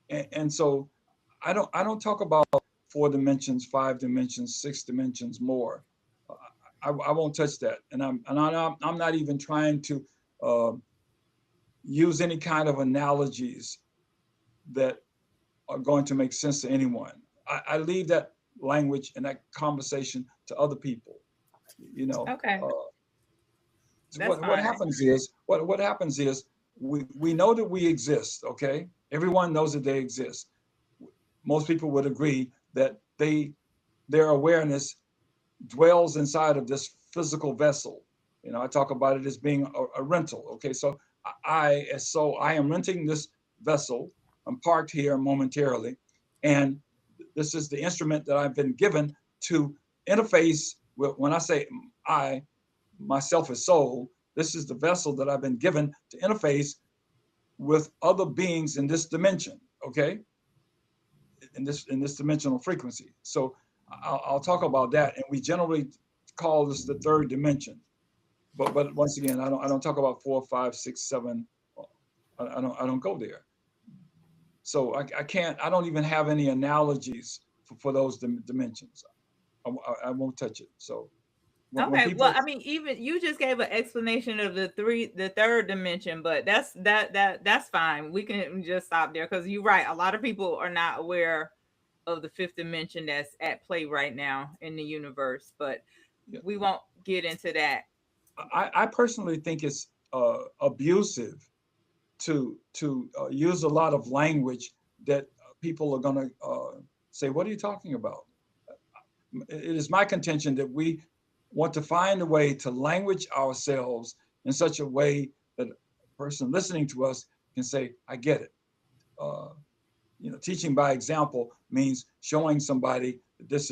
And so I don't talk about 4 dimensions, 5 dimensions, 6 dimensions more. I won't touch that, and I'm not even trying to uh, use any kind of analogies that are going to make sense to anyone. I leave that language and that conversation to other people. You know, Okay, that's what fine. happens is what happens is we know that we exist. Okay, everyone knows that they exist. Most people would agree that their awareness dwells inside of this physical vessel. I talk about it as being a rental. Okay, so I am renting this vessel. I'm parked here momentarily, and this is the instrument that I've been given to interface with. When I say I, myself as soul, this is the vessel that I've been given to interface with other beings in this dimension. Okay, in this dimensional frequency. So I'll talk about that, and we generally call this the third dimension. But once again, I don't talk about 4, 5, 6, 7. I don't go there. So I can't. I don't even have any analogies for those dimensions. I won't touch it. So when Okay, well, people, I mean, even you just gave an explanation of the third dimension, but that's fine. We can just stop there because you're right. A lot of people are not aware of the fifth dimension that's at play right now in the universe, but we won't get into that. I personally think it's abusive to use a lot of language that people are going to say, "What are you talking about?" It is my contention that we want to find a way to language ourselves in such a way that a person listening to us can say, "I get it." Uh, Teaching by example means showing somebody that this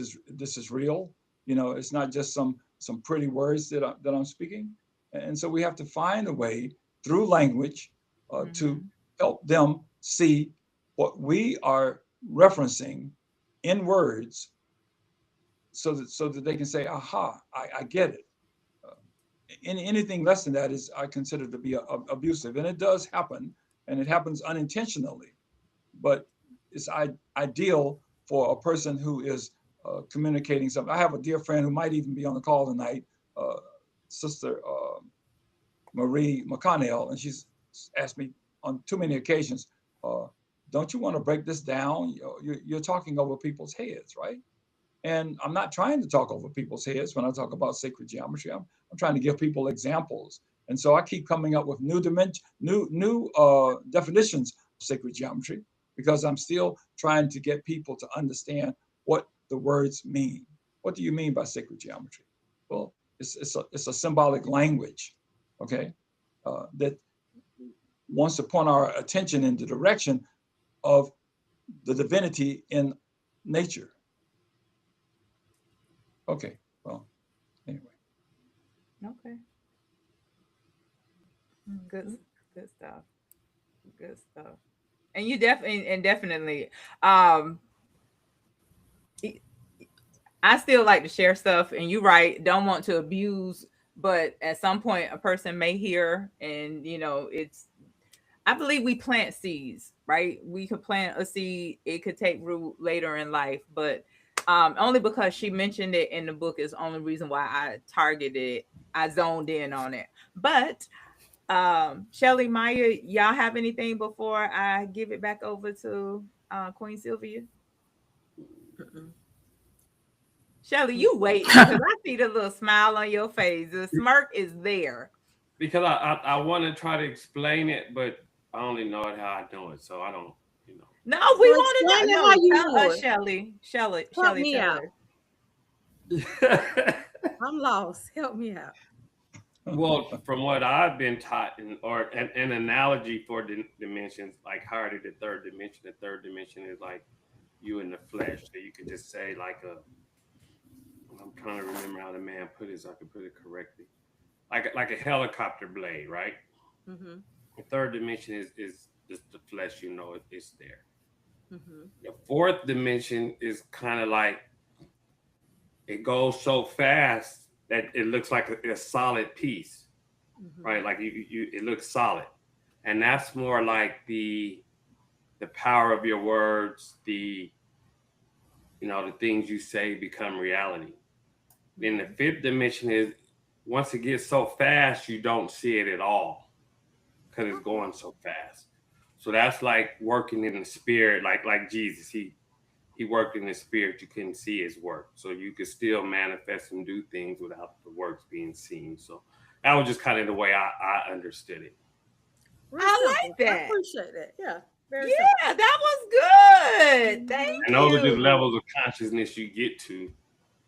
is real. It's not just some pretty words that I'm speaking, and so we have to find a way through language to Mm-hmm. help them see what we are referencing in words, so that they can say, "Aha, I get it." Uh, anything less than that is I consider to be abusive, and it does happen, and it happens unintentionally, but it's ideal for a person who is communicating something. I have a dear friend who might even be on the call tonight, uh, Sister Marie McConnell, and she's asked me on too many occasions, uh, "Don't you want to break this down? You're talking over people's heads, right?" And I'm not trying to talk over people's heads when I talk about sacred geometry. I'm trying to give people examples. And so I keep coming up with new definitions of sacred geometry because I'm still trying to get people to understand what the words mean. What do you mean by sacred geometry? Well, it's a symbolic language, okay, that wants to point our attention in the direction of the divinity in nature. Okay, well, anyway. Okay, good, good stuff, good stuff. And you definitely, um, I still like to share stuff, and you're right, don't want to abuse, but at some point, a person may hear, and it's. I believe we plant seeds, right? We could plant a seed; it could take root later in life, but only because she mentioned it in the book is the only reason why I targeted it. I zoned in on it, but Shelly, Maya, y'all have anything before I give it back over to Queen Sylvia? Mm-mm. Shelly, you waiting because I see the little smile on your face. The smirk is there. because I want to try to explain it, but I only know it how I know it, so I don't, you know. No, we So want explain to it know. how No, you tell us, would. Shelly. Help Shelly, me tell out. us. I'm lost. Help me out. Well, from what I've been taught, or an analogy for dimensions, like how did the third dimension? The third dimension is like you in the flesh. So you could just say like a. I'm trying to remember how the man put it, so I can put it correctly. Like a helicopter blade, right? Mm-hmm. The third dimension is just the flesh. You know, it's there. Mm-hmm. The fourth dimension is kind of like it goes so fast that it looks like a solid piece, Mm-hmm. right? Like it looks solid, and that's more like the power of your words, the things you say become reality. Then the fifth dimension is once it gets so fast, you don't see it at all because it's going so fast. So that's like working in the spirit, like Jesus. He worked in the spirit. You couldn't see his work, so you could still manifest and do things without the works being seen. So that was just kind of the way I understood it. Real I simple. like I that. appreciate that. Yeah. Very simple. Yeah, that was good. Thank And those are just you. levels of consciousness you get to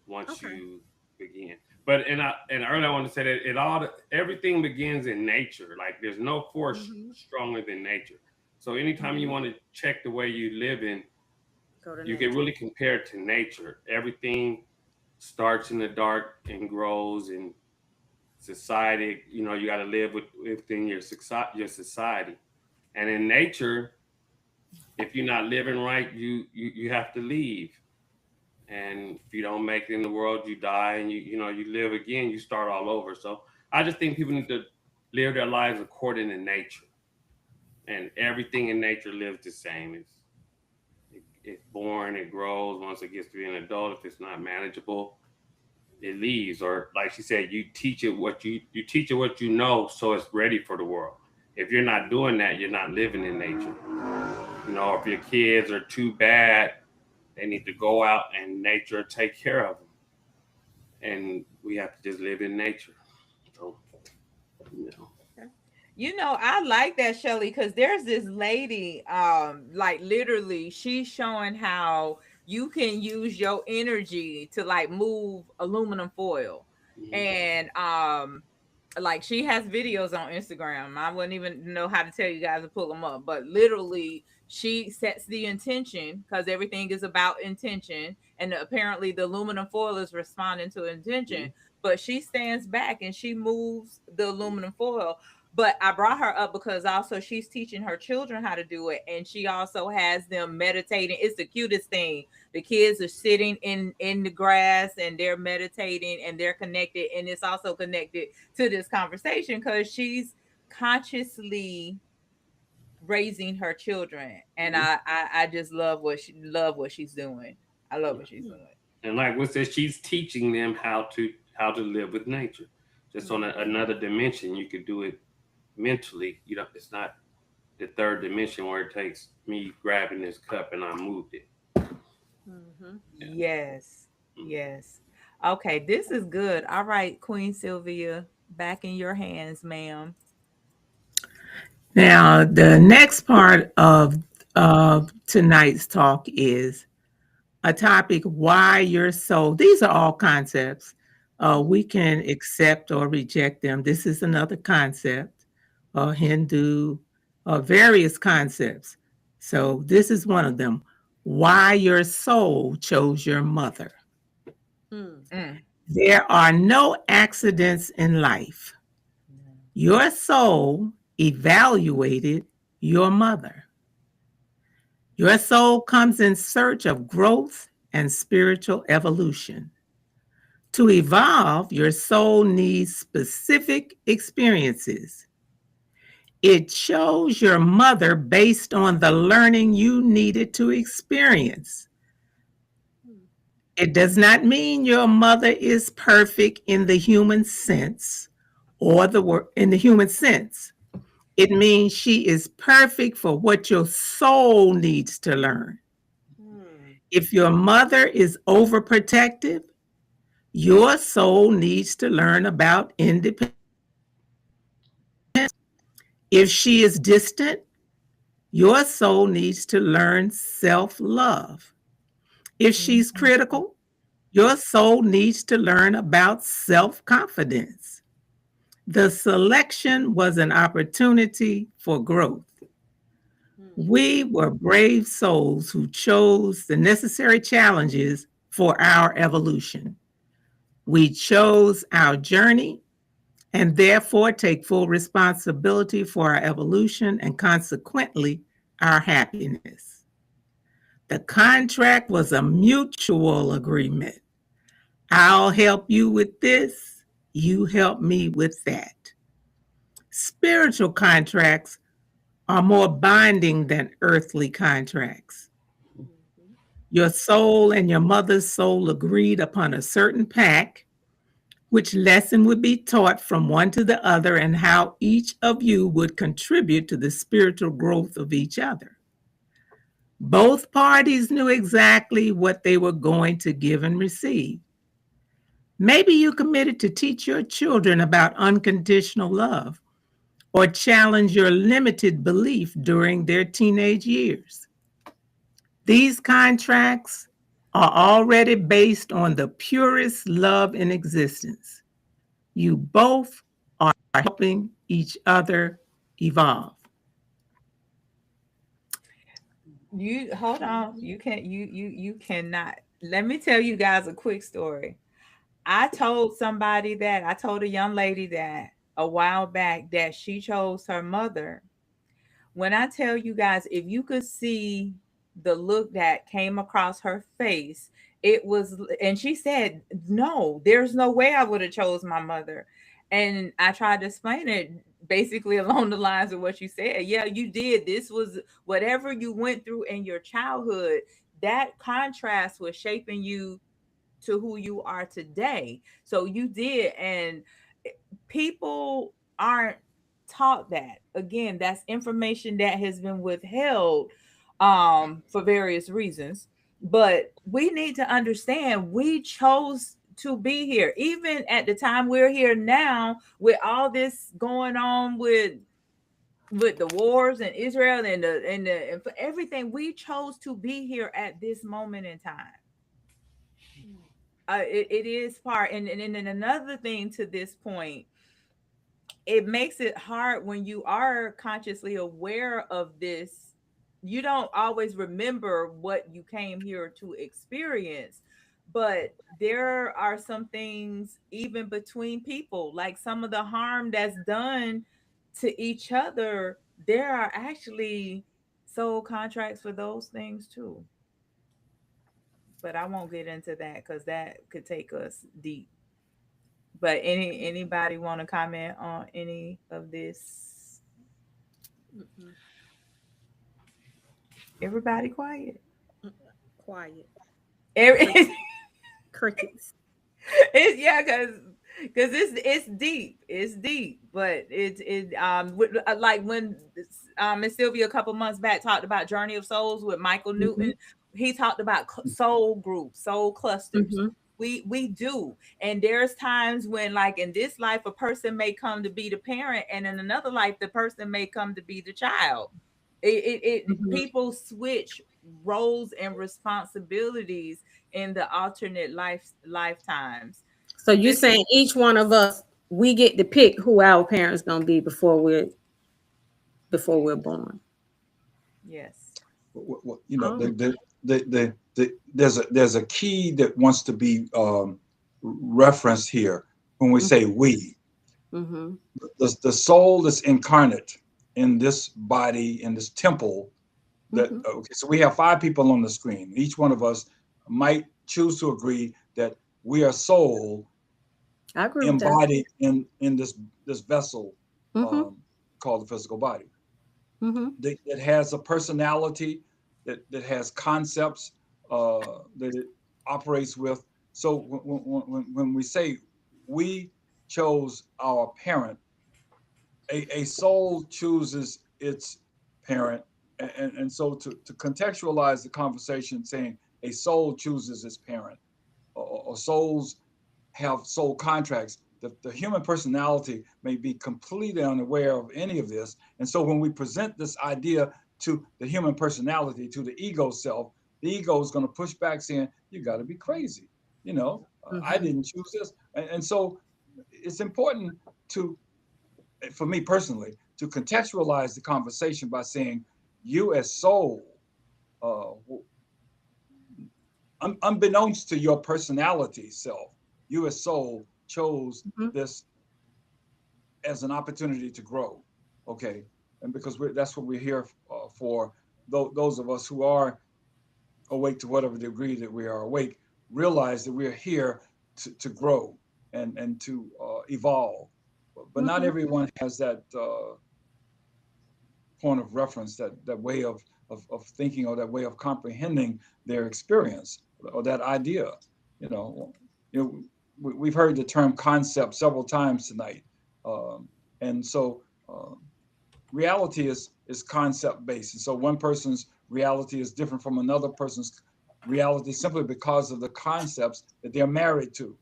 once Okay. you begin. But and earlier I want to say that everything begins in nature. Like there's no force Mm-hmm. stronger than nature. So anytime you want to check the way you live in, Go to you nature. can really compare it to nature. Everything starts in the dark and grows in society. You got to live within your society. And in nature, if you're not living right, you have to leave. And if you don't make it in the world, you die, and you live again. You start all over. So I just think people need to live their lives according to nature, and everything in nature lives the same. It's born, it grows. Once it gets to be an adult, if it's not manageable, it leaves. Or like she said, you teach it what you know, so it's ready for the world. If you're not doing that, you're not living in nature. If your kids are too bad, they need to go out and nature take care of them. And we have to just live in nature. So, you know. I like that, Shelly, because there's this lady, like literally, she's showing how you can use your energy to like move aluminum foil. Mhm. And like she has videos on Instagram. I wouldn't even know how to tell you guys to pull them up, but literally she sets the intention because everything is about intention. And apparently the aluminum foil is responding to intention. Mhm. But she stands back and she moves the aluminum foil. But I brought her up because also she's teaching her children how to do it, and she also has them meditating. It's the cutest thing. The kids are sitting in the grass and they're meditating and they're connected, and it's also connected to this conversation because she's consciously raising her children, and Mhm. I just love what she's doing. I love what she's doing. And like what says, she's teaching them how to live with nature. Just on another dimension, you could do it mentally. It's not the third dimension where it takes me grabbing this cup and I moved it. Mm-hmm. Yeah. Yes, Mhm. yes. Okay, this is good. All right, Queen Sylvia, back in your hands, ma'am. Now, the next part of tonight's talk is a topic why your soul. These are all concepts. We can accept or reject them. This is another concept, Hindu, various concepts. So, this is one of them. Why your soul chose your mother. Mm. Mm. There are no accidents in life. Your soul evaluated your mother. Your soul comes in search of growth and spiritual evolution. To evolve, your soul needs specific experiences. It chose your mother based on the learning you needed to experience. It does not mean your mother is perfect in the human sense or in the human sense. It means she is perfect for what your soul needs to learn. Mm. If your mother is overprotective, your soul needs to learn about independence. If she is distant, your soul needs to learn self-love. If she's critical, your soul needs to learn about self-confidence. The selection was an opportunity for growth. We were brave souls who chose the necessary challenges for our evolution. We chose our journey and therefore take full responsibility for our evolution and consequently our happiness. The contract was a mutual agreement. I'll help you with this, you help me with that. Spiritual contracts are more binding than earthly contracts. Your soul and your mother's soul agreed upon a certain pact, which lesson would be taught from one to the other, and how each of you would contribute to the spiritual growth of each other. Both parties knew exactly what they were going to give and receive. Maybe you committed to teach your children about unconditional love or challenge your limited belief during their teenage years. These contracts are already based on the purest love in existence. You both are helping each other evolve. You hold on. You cannot. Let me tell you guys a quick story. I told somebody that I told a young lady that a while back that she chose her mother. When I tell you guys, if you could see the look that came across her face, it was, and she said, "No, there's no way I would have chose my mother." And I tried to explain it basically along the lines of what you said. Yeah, you did. This was whatever you went through in your childhood. That contrast was shaping you to who you are today. So you did, and people aren't taught that. Again, that's information that has been withheld for various reasons. But we need to understand we chose to be here. Even at the time we're here now, with all this going on with the wars in Israel and for everything, we chose to be here at this moment in time. It is part, and another thing to this point, it makes it hard when you are consciously aware of this. You don't always remember what you came here to experience, but there are some things even between people, like some of the harm that's done to each other. There are actually soul contracts for those things too, but I won't get into that because that could take us deep. But anybody want to comment on any of this? Everybody quiet. Quiet. Every, Crickets. it's yeah, because it's deep. It's deep, but like when Miss Sylvia a couple months back talked about Journey of Souls with Michael Newton. He talked about soul groups, soul clusters. We do, and there's times when, like in this life, a person may come to be the parent, and in another life, the person may come to be the child. People switch roles and responsibilities in the alternate lifetimes. So you're saying each one of us, we get to pick who our parents gonna be before we're born. Yes. You know, there's a key that wants to be referenced here when we say we. The soul that's incarnate in this body, in this temple. Okay, so we have 5 people on the screen. Each one of us might choose to agree that we are soul embodied in this vessel called the physical body. That has a personality, that has concepts that it operates with. So when we say we chose our parent, a soul chooses its parent. And so to contextualize the conversation, saying a soul chooses its parent, or souls have soul contracts, the human personality may be completely unaware of any of this. And so when we present this idea to the human personality, to the ego self, the ego is going to push back saying, you got to be crazy. I didn't choose this. And so it's important for me personally, to contextualize the conversation by saying, you as soul, unbeknownst to your personality self, you as soul chose this as an opportunity to grow. Okay. And because that's what we're here for. Those of us who are awake to whatever degree that we are awake, realize that we're here to grow and to evolve. But not everyone has that point of reference, that way of thinking, or that way of comprehending their experience, or that idea. We've heard the term concept several times tonight, and so reality is concept based. And so one person's reality is different from another person's reality simply because of the concepts that they're married to.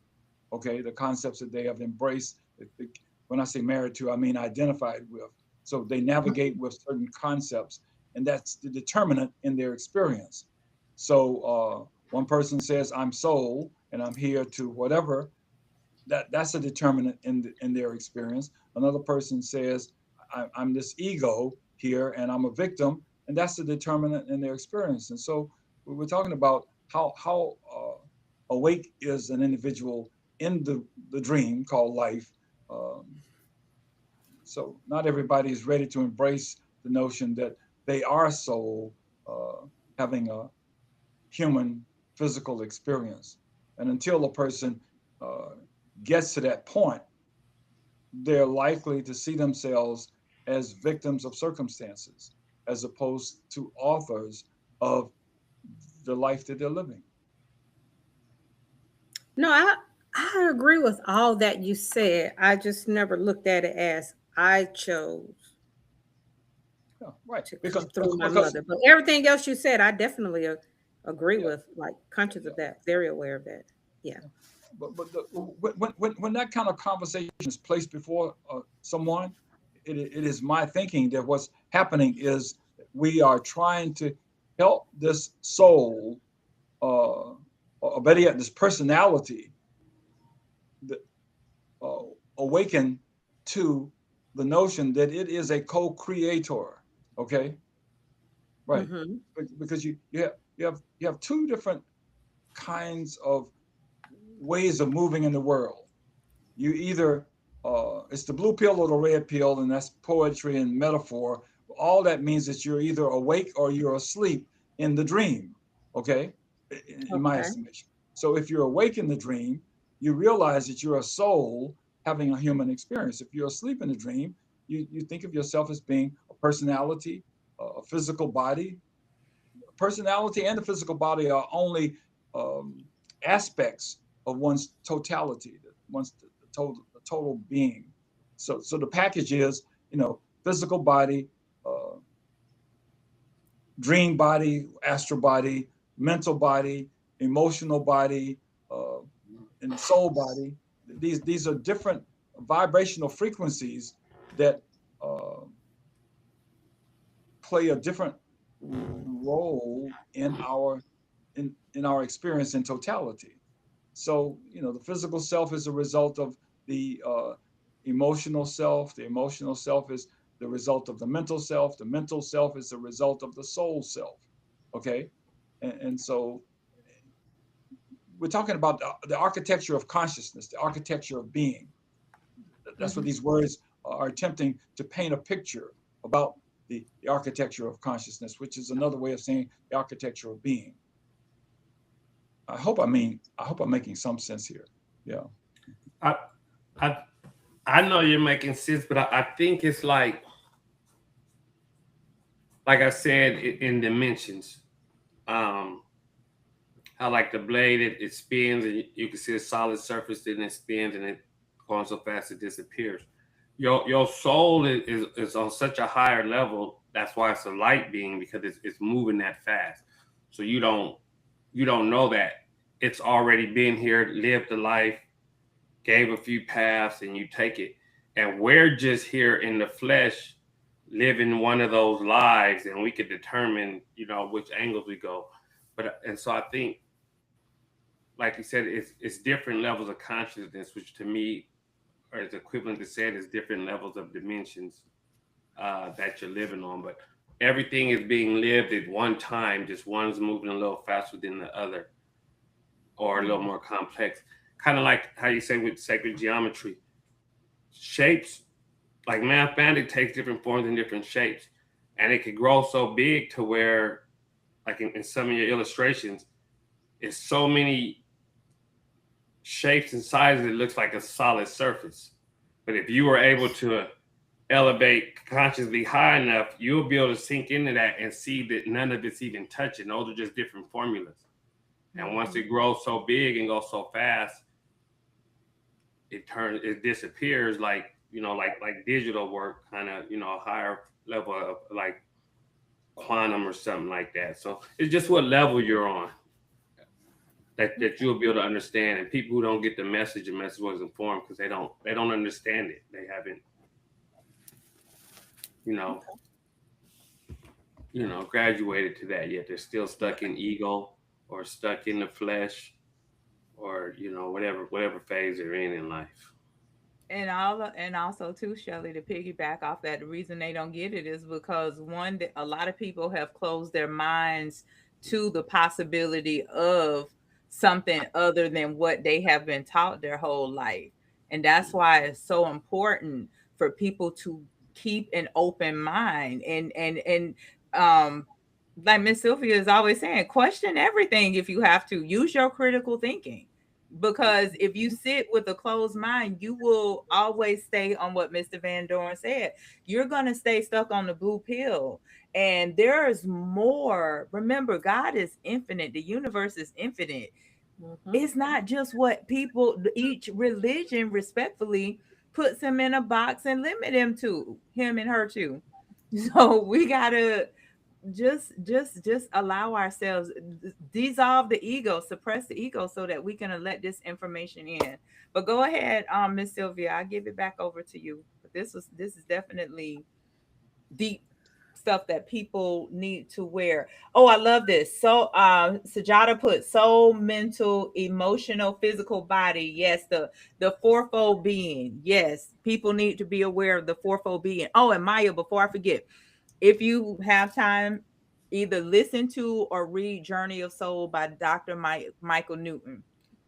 Okay, the concepts that they have embraced. When I say married to, I mean identified with. So they navigate with certain concepts, and that's the determinant in their experience. So one person says, I'm soul and I'm here to whatever. That's a determinant in their experience. Another person says, I'm this ego here and I'm a victim, and that's the determinant in their experience. And so we're talking about how awake is an individual in the dream called life. So not everybody is ready to embrace the notion that they are soul having a human physical experience. And until a person gets to that point, they're likely to see themselves as victims of circumstances, as opposed to authors of the life that they're living. No, I agree with all that you said. I just never looked at it as I chose right. to come through my mother. But everything else you said, I definitely agree with, like conscious of that, very aware of that. Yeah. But when that kind of conversation is placed before someone, it is my thinking that what's happening is we are trying to help this soul, or better yet, this personality, awaken to the notion that it is a co-creator. Okay, right? Because you have two different kinds of ways of moving in the world. You either it's the blue pill or the red pill, and that's poetry and metaphor. All that means is you're either awake or you're asleep in the dream. Okay, in my estimation. So if you're awake in the dream, you realize that you're a soul having a human experience. If you're asleep in the dream, you think of yourself as being a personality, a physical body. Personality and the physical body are only aspects of one's totality, one's the total being. So the package is, physical body, dream body, astral body, mental body, emotional body, and soul body. These are different vibrational frequencies that play a different role in our experience in totality. So the physical self is a result of the emotional self. The emotional self is the result of the mental self. The mental self is the result of the soul self. Okay, and so we're talking about the architecture of consciousness, the architecture of being. That's what these words are attempting to paint a picture about the architecture of consciousness, which is another way of saying the architecture of being. I hope I'm making some sense here. Yeah. I know you're making sense, but I think it's like I said in dimensions. How like the blade, it spins and you can see a solid surface, then it spins and it going so fast it disappears. Your soul is on such a higher level. That's why it's a light being, because it's moving that fast. So you don't know that it's already been here, lived the life, gave a few paths, and you take it. And we're just here in the flesh living one of those lives, and we could determine, which angles we go. And so I think, like you said, it's different levels of consciousness, which to me is equivalent to said is different levels of dimensions that you're living on. But everything is being lived at one time, just one's moving a little faster than the other, or a little more complex. Kind of like how you say with sacred geometry, shapes, like mathematics takes different forms and different shapes, and it could grow so big to where, like in some of your illustrations, it's so many shapes and sizes, it looks like a solid surface. But if you were able to elevate consciously high enough, you'll be able to sink into that and see that none of it's even touching. Those are just different formulas. And once it grows so big and goes so fast, it disappears, like digital work, kind of, a higher level of like quantum or something like that. So it's just what level you're on that you'll be able to understand. And people who don't get the message wasn't informed because they don't understand it. They haven't, graduated to that yet. They're still stuck in ego or stuck in the flesh, or whatever phase they're in life. And also too, Shelley, to piggyback off that, the reason they don't get it is because one, that a lot of people have closed their minds to the possibility of something other than what they have been taught their whole life. And that's why it's so important for people to keep an open mind and like Miss Sylvia is always saying, question everything if you have to. Use your critical thinking. Because if you sit with a closed mind, you will always stay on what Mr. Van Dorn said. You're going to stay stuck on the blue pill. And there's more. Remember, God is infinite. The universe is infinite. It's not just what people, each religion respectfully puts him in a box and limit him and her to. So we got to just allow ourselves, dissolve the ego, suppress the ego, so that we can let this information in. But go ahead, Miss Sylvia, I'll give it back over to you. But this is definitely deep stuff that people need to wear. Oh, I love this. So Sajada put soul, mental, emotional, physical body. Yes, the fourfold being. Yes, people need to be aware of the fourfold being. Oh, and Maya, before I forget, if you have time, either listen to or read Journey of Soul by Dr. Michael Newton.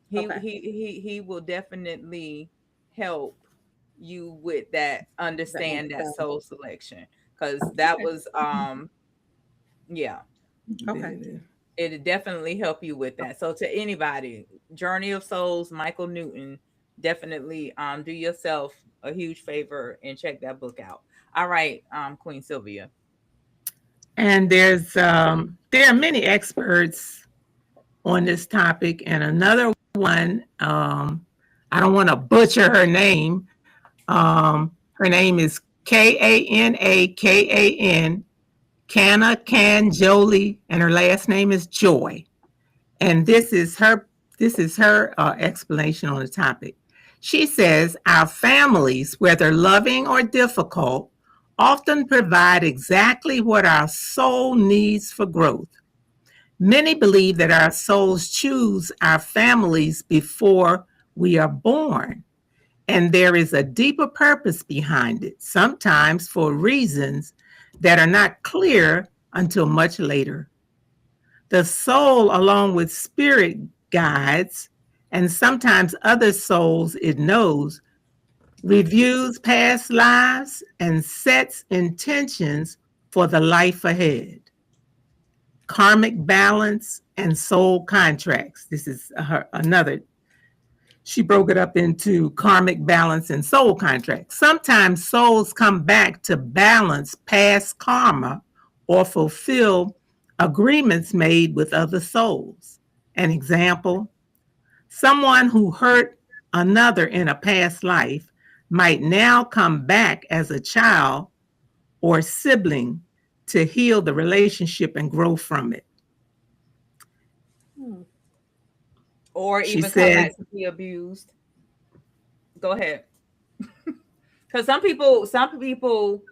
He will definitely help you with that, understand that soul selection, because that was yeah. Okay. It'll definitely help you with that. So to anybody, Journey of Souls, Michael Newton, definitely do yourself a huge favor and check that book out. All right, Queen Sylvia. And there are many experts on this topic, and another one, I don't want to butcher her name. Her name is Kanakan, Can Jolie, and her last name is Joy. And this is her explanation on the topic. She says, our families, whether loving or difficult, often provide exactly what our soul needs for growth. Many believe that our souls choose our families before we are born, and there is a deeper purpose behind it, sometimes for reasons that are not clear until much later. The soul, along with spirit guides and sometimes other souls it knows, reviews past lives and sets intentions for the life ahead. Karmic balance and soul contracts. This is another. She broke it up into karmic balance and soul contracts. Sometimes souls come back to balance past karma or fulfill agreements made with other souls. An example, someone who hurt another in a past life might now come back as a child or sibling to heal the relationship and grow from it. Or even come back to be abused. Go ahead. Because some people,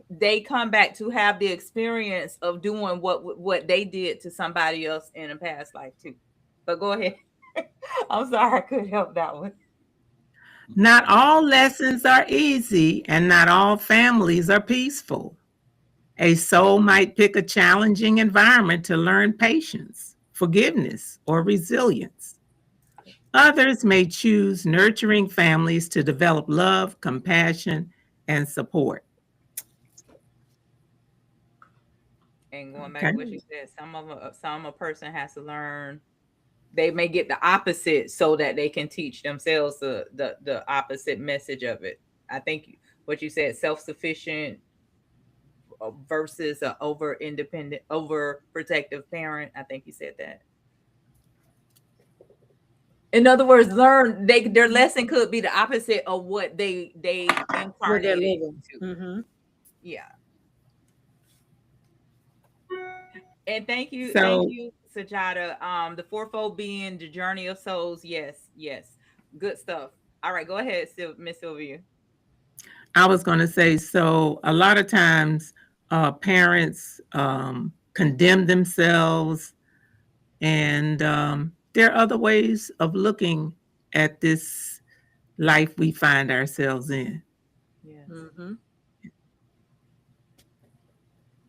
they come back to have the experience of doing what they did to somebody else in a past life too. But go ahead. I'm sorry, I couldn't help that one. Not all lessons are easy, and not all families are peaceful. A soul might pick a challenging environment to learn patience, forgiveness, or resilience. Others may choose nurturing families to develop love, compassion, and support. And going back Okay. to what you said, some a person has to learn. They may get the opposite so that they can teach themselves the opposite message of it. I think what you said, self sufficient versus a over independent, over protective parent. I think you said that. In other words, learn their lesson could be the opposite of what they Where they're incarnated living. into. Yeah. And thank So you, Sajada. The fourfold being the journey of souls. Yes, yes, good stuff. All right, go ahead, Miss Sylvia. I was going to say, so a lot of times parents condemn themselves, and there are other ways of looking at this life we find ourselves in. Yes, Mm-hmm.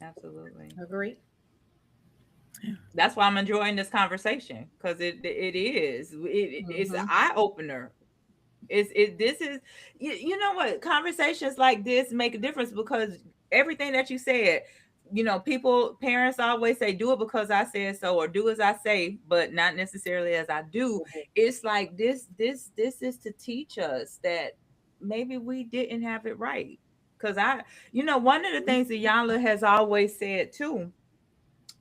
absolutely. Agree. That's why I'm enjoying this conversation because it's an Mm-hmm. eye opener. This is you know what, conversations like this make a difference because everything that you said, parents always say do it because I said so or do as I say but not necessarily as I do. It's like this is to teach us that maybe we didn't have it right. Because one of the things that Yala has always said too,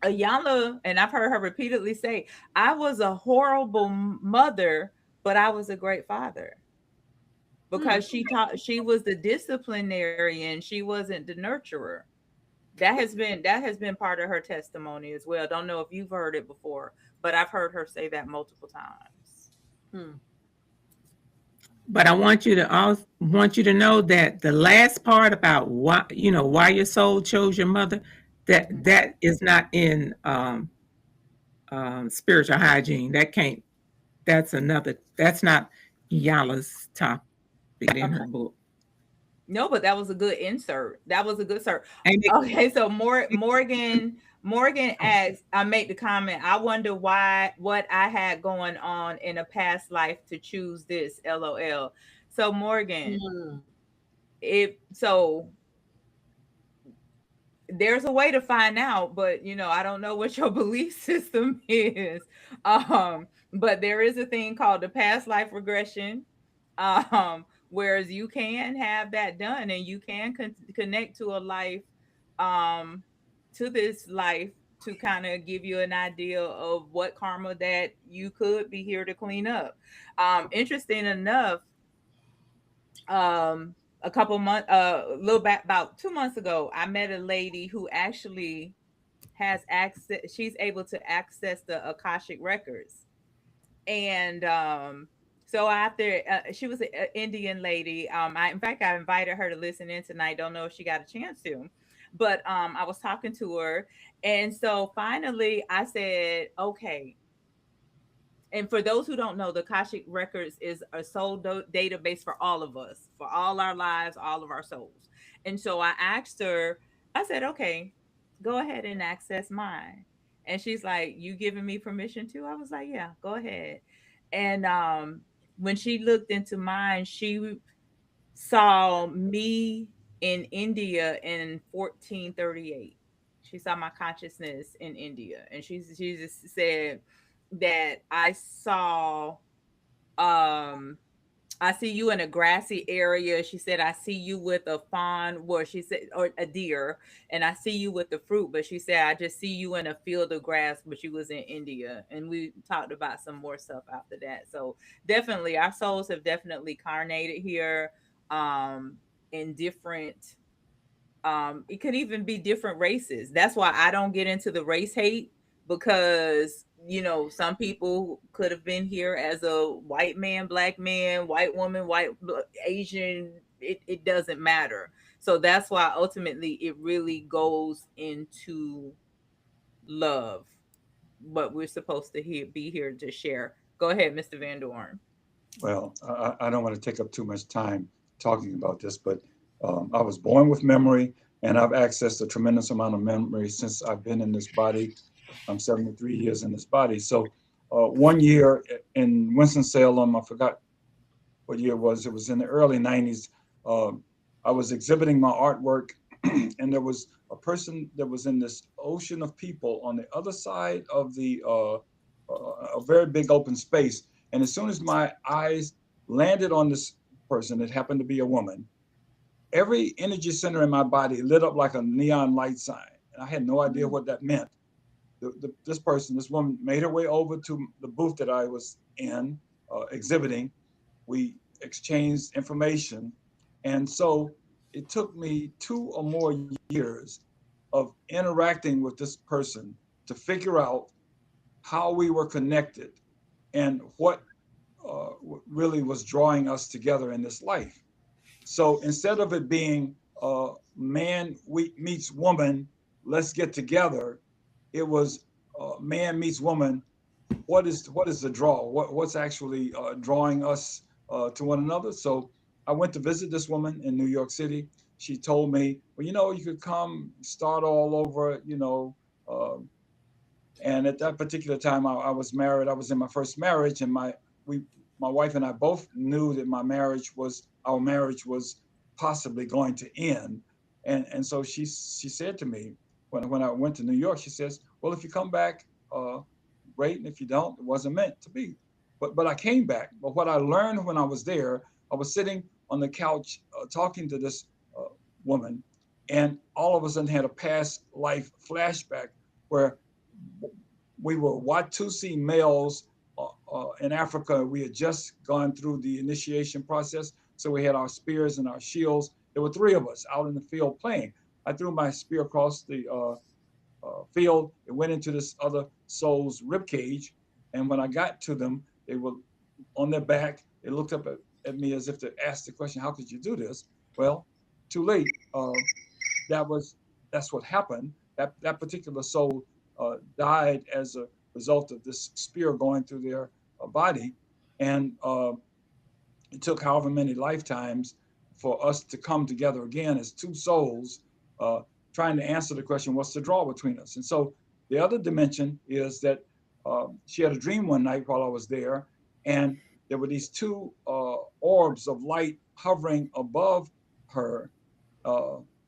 Ayala, and I've heard her repeatedly say, I was a horrible mother, but I was a great father Hmm. because she was the disciplinarian, she wasn't the nurturer. That has been part of her testimony as well. Don't know if you've heard it before, but I've heard her say that multiple times. Hmm. But I want you to know that the last part about why your soul chose your mother, Mhm. that is not in spiritual hygiene. That's not Yala's topic in her Okay. book. No, but that was a good insert. That was a good insert. And Okay, so Morgan asks, I made the comment, I wonder what I had going on in a past life to choose this. LOL. So Morgan, Hmm. if so there's a way to find out, but I don't know what your belief system is. But there is a thing called the past life regression. Whereas you can have that done and you can connect to a life, um to this life, to kind of give you an idea of what karma that you could be here to clean up. Interesting enough, a couple months a little back, about 2 months ago, I met a lady who actually has access, she's able to access the Akashic records. And so after, she was an Indian lady. In fact, I invited her to listen in tonight. Don't know if she got a chance to, but I was talking to her, and so finally I said, okay. And for those who don't know, the Akashic Records is a soul database for all of us, for all our lives, all of our souls. And so I asked her, I said, okay, go ahead and access mine. And she's like, you giving me permission to? I was like, yeah, go ahead. And when she looked into mine, she saw me in India in 1438. She saw my consciousness in India, and she just said that um I see you in a grassy area. She said, I see you with a fawn, or she said, or a deer, and I see you with the fruit. But she said, I just see you in a field of grass, but you was in India. And we talked about some more stuff after that. So definitely, our souls have definitely carnated here, in different, it could even be different races. That's why I don't get into the race hate, because some people could have been here as a white man, black man, white woman, Asian. It doesn't matter. So that's why ultimately it really goes into love. But we're supposed to be here to share. Go ahead, Mr. Van Dorn. Well, I don't want to take up too much time talking about this, but I was born with memory, and I've accessed a tremendous amount of memory since I've been in this body. I'm 73 years in this body. So 1 year in Winston-Salem, I forgot what year it was. It was in the early 90s. I was exhibiting my artwork, and there was a person that was in this ocean of people on the other side of a very big open space. And as soon as my eyes landed on this person, it happened to be a woman, every energy center in my body lit up like a neon light sign. And I had no idea what that meant. This woman made her way over to the booth that I was in exhibiting. We exchanged information. And so it took me 2 or more years of interacting with this person to figure out how we were connected and what really was drawing us together in this life. So instead of it being man meets woman, let's get together, it was man meets woman. What is the draw? What's actually drawing us to one another? So I went to visit this woman in New York City. She told me, well, you could come start all over, uh, and at that particular time, I was married. I was in my first marriage, and my wife and I both knew that our marriage was possibly going to end. And so she said to me when I went to New York, she says, "Well, if you come back, great, and if you don't, it wasn't meant to be." But I came back. But what I learned when I was there, I was sitting on the couch talking to this woman, and all of a sudden had a past life flashback where we were Watusi males in Africa. We had just gone through the initiation process. So we had our spears and our shields. There were 3 of us out in the field playing. I threw my spear across the field. It went into this other soul's rib cage. And when I got to them, they were on their back. They looked up at me as if to ask the question, how could you do this? Well, too late. That's what happened. That particular soul died as a result of this spear going through their body, and it took however many lifetimes for us to come together again as 2 souls, trying to answer the question, what's the draw between us? And so the other dimension is that she had a dream one night while I was there, and there were these 2 orbs of light hovering above her.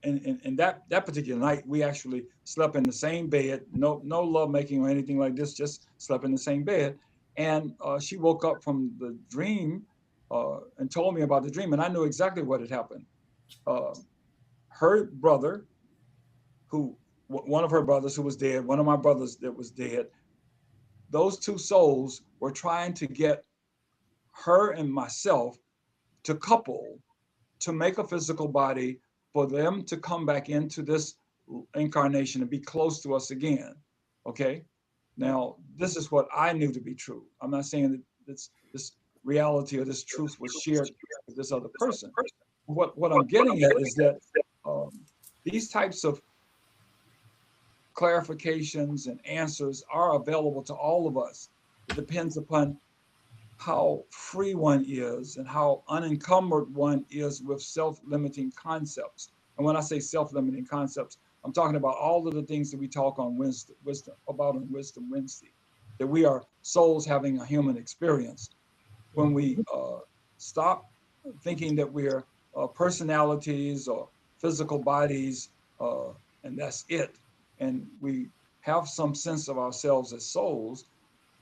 And that particular night, we actually slept in the same bed. No love making or anything like this. Just slept in the same bed. And she woke up from the dream and told me about the dream, and I knew exactly what had happened. Her brother, one of her brothers who was dead, one of my brothers that was dead. Those 2 souls were trying to get her and myself to couple to make a physical body for them to come back into this incarnation and be close to us again. Okay. Now, this is what I knew to be true. I'm not saying that this reality or this truth was shared with this other person. What I'm getting at is that these types of clarifications and answers are available to all of us. It depends upon how free one is and how unencumbered one is with self-limiting concepts. And when I say self-limiting concepts, I'm talking about all of the things that we talk on Wisdom Wednesday, that we are souls having a human experience. When we stop thinking that we're personalities or physical bodies, and that's it, and we have some sense of ourselves as souls,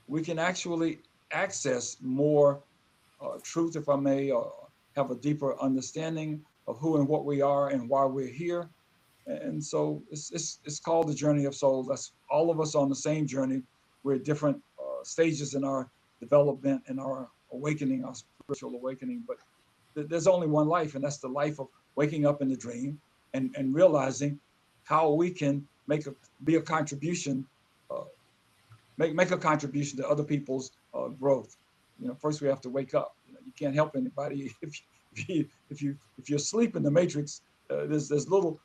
we can actually access more truth, if I may, have a deeper understanding of who and what we are and why we're here. And so it's called the journey of souls. That's all of us on the same journey. We're at different stages in our development and our awakening, our spiritual awakening. But there's only one life, and that's the life of waking up in the dream and realizing how we can be a contribution make a contribution to other people's growth. First we have to wake up. You can't help anybody if you're asleep in the matrix. There's little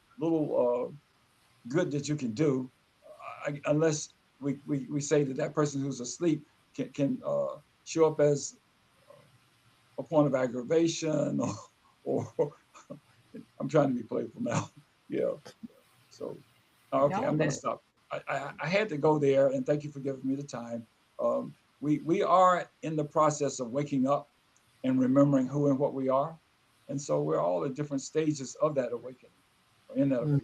good that you can do, unless we say that person who's asleep can show up as a point of aggravation, or I'm trying to be playful now. Yeah. So, okay, No, I'm going to stop. I had to go there, and thank you for giving me the time. We are in the process of waking up and remembering who and what we are, and so we're all at different stages of that awakening, or in that awakening.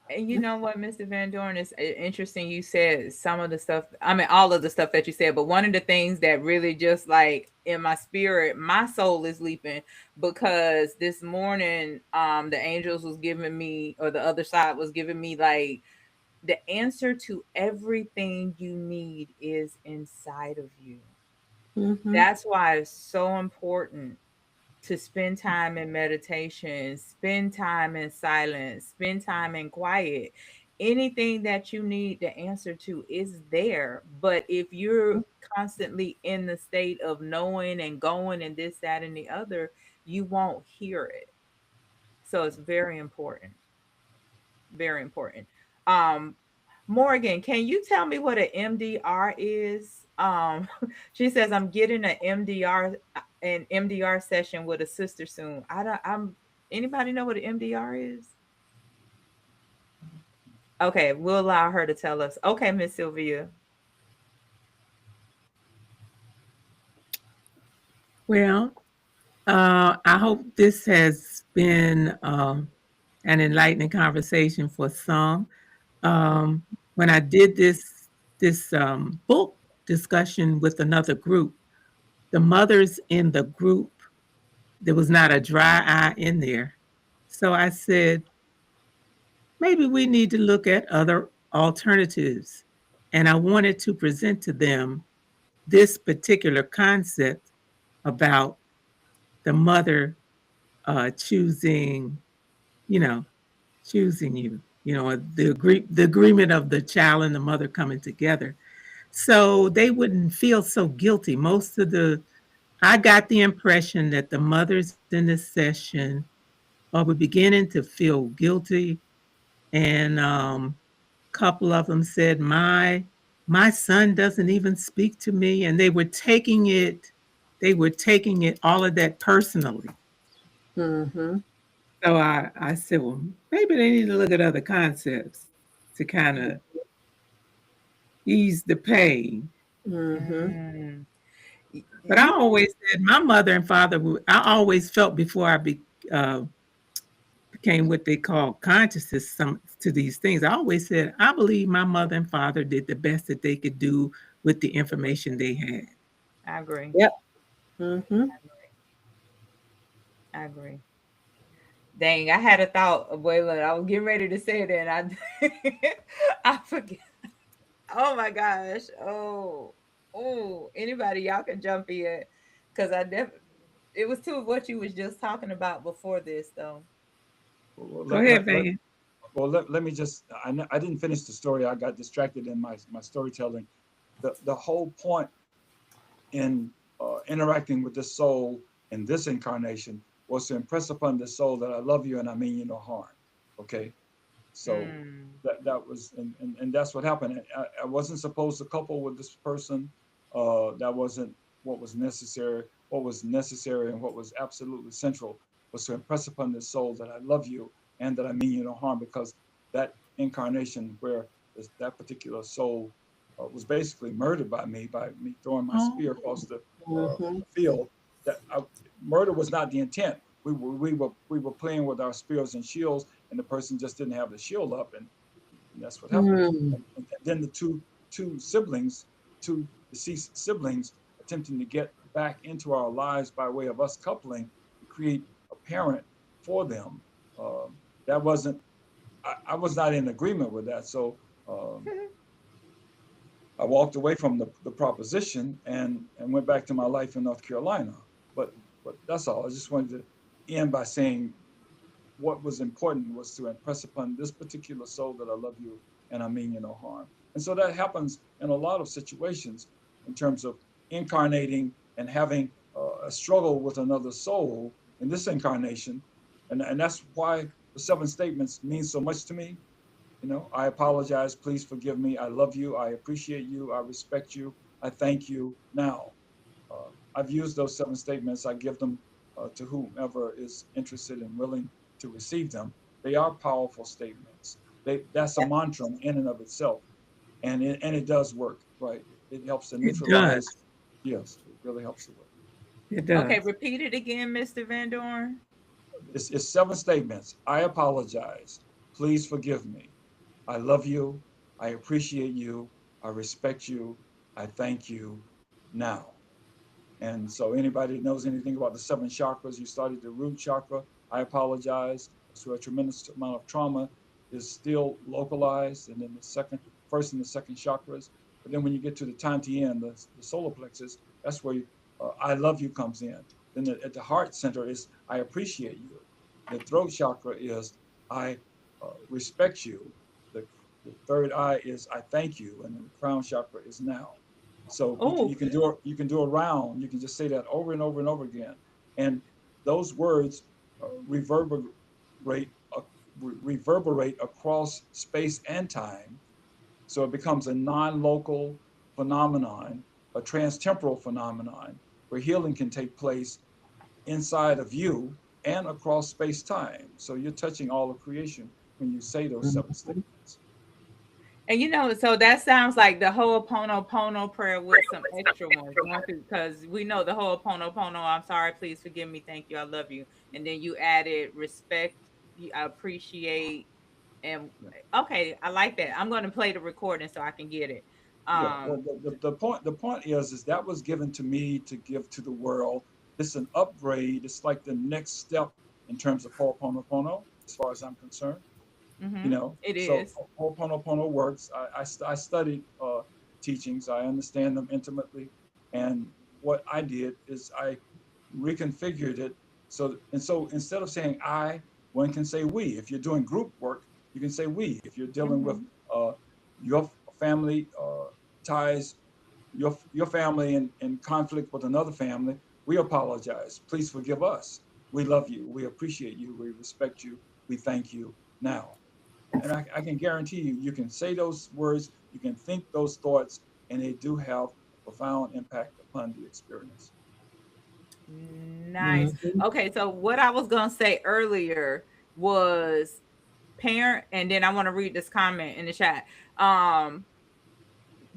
And you know what, Mr. Van Dorn, it's interesting you said some of the stuff, I mean, all of the stuff that you said, but one of the things that really just like in my spirit, my soul is leaping, because this morning, the angels was giving me, or the other side was giving me, like, the answer to everything you need is inside of you. Mm-hmm. That's why it's so important to spend time in meditation, spend time in silence, spend time in quiet. Anything that you need the answer to is there. But if you're constantly in the state of knowing and going and this, that, and the other, you won't hear it. So it's very important. Very important. Um, Morgan, can you tell me what an MDR is? She says I'm getting an MDR session with a sister soon. I'm anybody know what an MDR is? Okay, we'll allow her to tell us. Okay, Miss Sylvia. Well, I hope this has been an enlightening conversation for some. Um, when I did this book discussion with another group, the mothers in the group, there was not a dry eye in there. So I said, maybe we need to look at other alternatives. And I wanted to present to them this particular concept about the mother choosing, you know, choosing you, the agreement of the child and the mother coming together. So they wouldn't feel so guilty. I got the impression that the mothers in this session were beginning to feel guilty. And couple of them said, my son doesn't even speak to me. And they were taking it all of that personally. Mm-hmm. So I said, well, maybe they need to look at other concepts to kind of ease the pain. Mm-hmm. Mm. But I You always said my mother and father, I always felt before became what they call consciousness to these things. I always said, I believe my mother and father did the best that they could do with the information they had. I agree. Yep. Mm-hmm. I agree. Dang, I had a thought, Waylon. I was getting ready to say it, and I I forget. Oh my gosh. Oh, anybody, y'all can jump in, because it was to what you was just talking about before this, though. Well, Go ahead, Van. let me just, I didn't finish the story. I got distracted in my storytelling. The whole point in interacting with this soul in this incarnation was to impress upon this soul that I love you and I mean you no harm. Okay. So Mm, that was, and that's what happened. I wasn't supposed to couple with this person. That wasn't what was necessary. What was necessary and what was absolutely central was to impress upon this soul that I love you and that I mean you no harm, because that incarnation where that particular soul was basically murdered by me throwing my Oh, spear across the Mm-hmm. field. Murder was not the intent. We were playing with our spears and shields, and the person just didn't have the shield up, and that's what happened. Mm. And then the two siblings, two deceased siblings, attempting to get back into our lives by way of us coupling to create a parent for them. Um, that wasn't. I was not in agreement with that. So um, I walked away from the proposition and went back to my life in North Carolina. But that's all. I just wanted to end by saying what was important was to impress upon this particular soul that I love you and I mean you no harm. And so that happens in a lot of situations in terms of incarnating and having a struggle with another soul in this incarnation. And that's why the seven statements mean so much to me. I apologize. Please forgive me. I love you. I appreciate you. I respect you. I thank you now. I've used those seven statements. I give them to whomever is interested and willing to receive them. They are powerful statements. That's a mantra in and of itself, and it does work, right? It helps to It neutralize. does. Yes, it really helps to work. It Okay, does. repeat it again, Mr. Van Dorn. It's seven statements. I apologize. Please forgive me. I love you. I appreciate you. I respect you. I thank you now. And so anybody that knows anything about the seven chakras, you started the root chakra. I apologize. So a tremendous amount of trauma is still localized. And then first and the second chakras. But then when you get to the Tantian, the solar plexus, that's where I love you comes in. Then at the heart center is I appreciate you. The throat chakra is I respect you. The, the third eye is I thank you. And then the crown chakra is now. So Oh, you can do a round. You can just say that over and over and over again, and those words reverberate uh, reverberate across space and time. So it becomes a non-local phenomenon, a trans-temporal phenomenon, where healing can take place inside of you and across space-time. So you're touching all of creation when you say those seven statements. and so that sounds like the Ho'oponopono prayer with some extra ones, because we know the Ho'oponopono, I'm sorry, please forgive me, thank you, I love you. And then you added respect, I appreciate, and Yeah. okay, I like that. I'm going to play the recording so I can get it. Yeah, well, Um, the point is that was given to me to give to the world. It's an upgrade. It's like the next step in terms of Ho'oponopono, as far as I'm concerned. it So is. Ho'oponopono works. I studied teachings. I understand them intimately, and what I did is I reconfigured it. So instead of saying I, one can say we. If you're doing group work, you can say we. If you're dealing with Mhm. your family ties, your family in conflict with another family, we apologize. Please forgive us. We love you. We appreciate you. We respect you. We thank you now. And I can guarantee you, you can say those words, you can think those thoughts, and they do have a profound impact upon the experience. Nice. Mhm. Okay, so what I was going to say earlier was parent, and then I want to read this comment in the chat. Um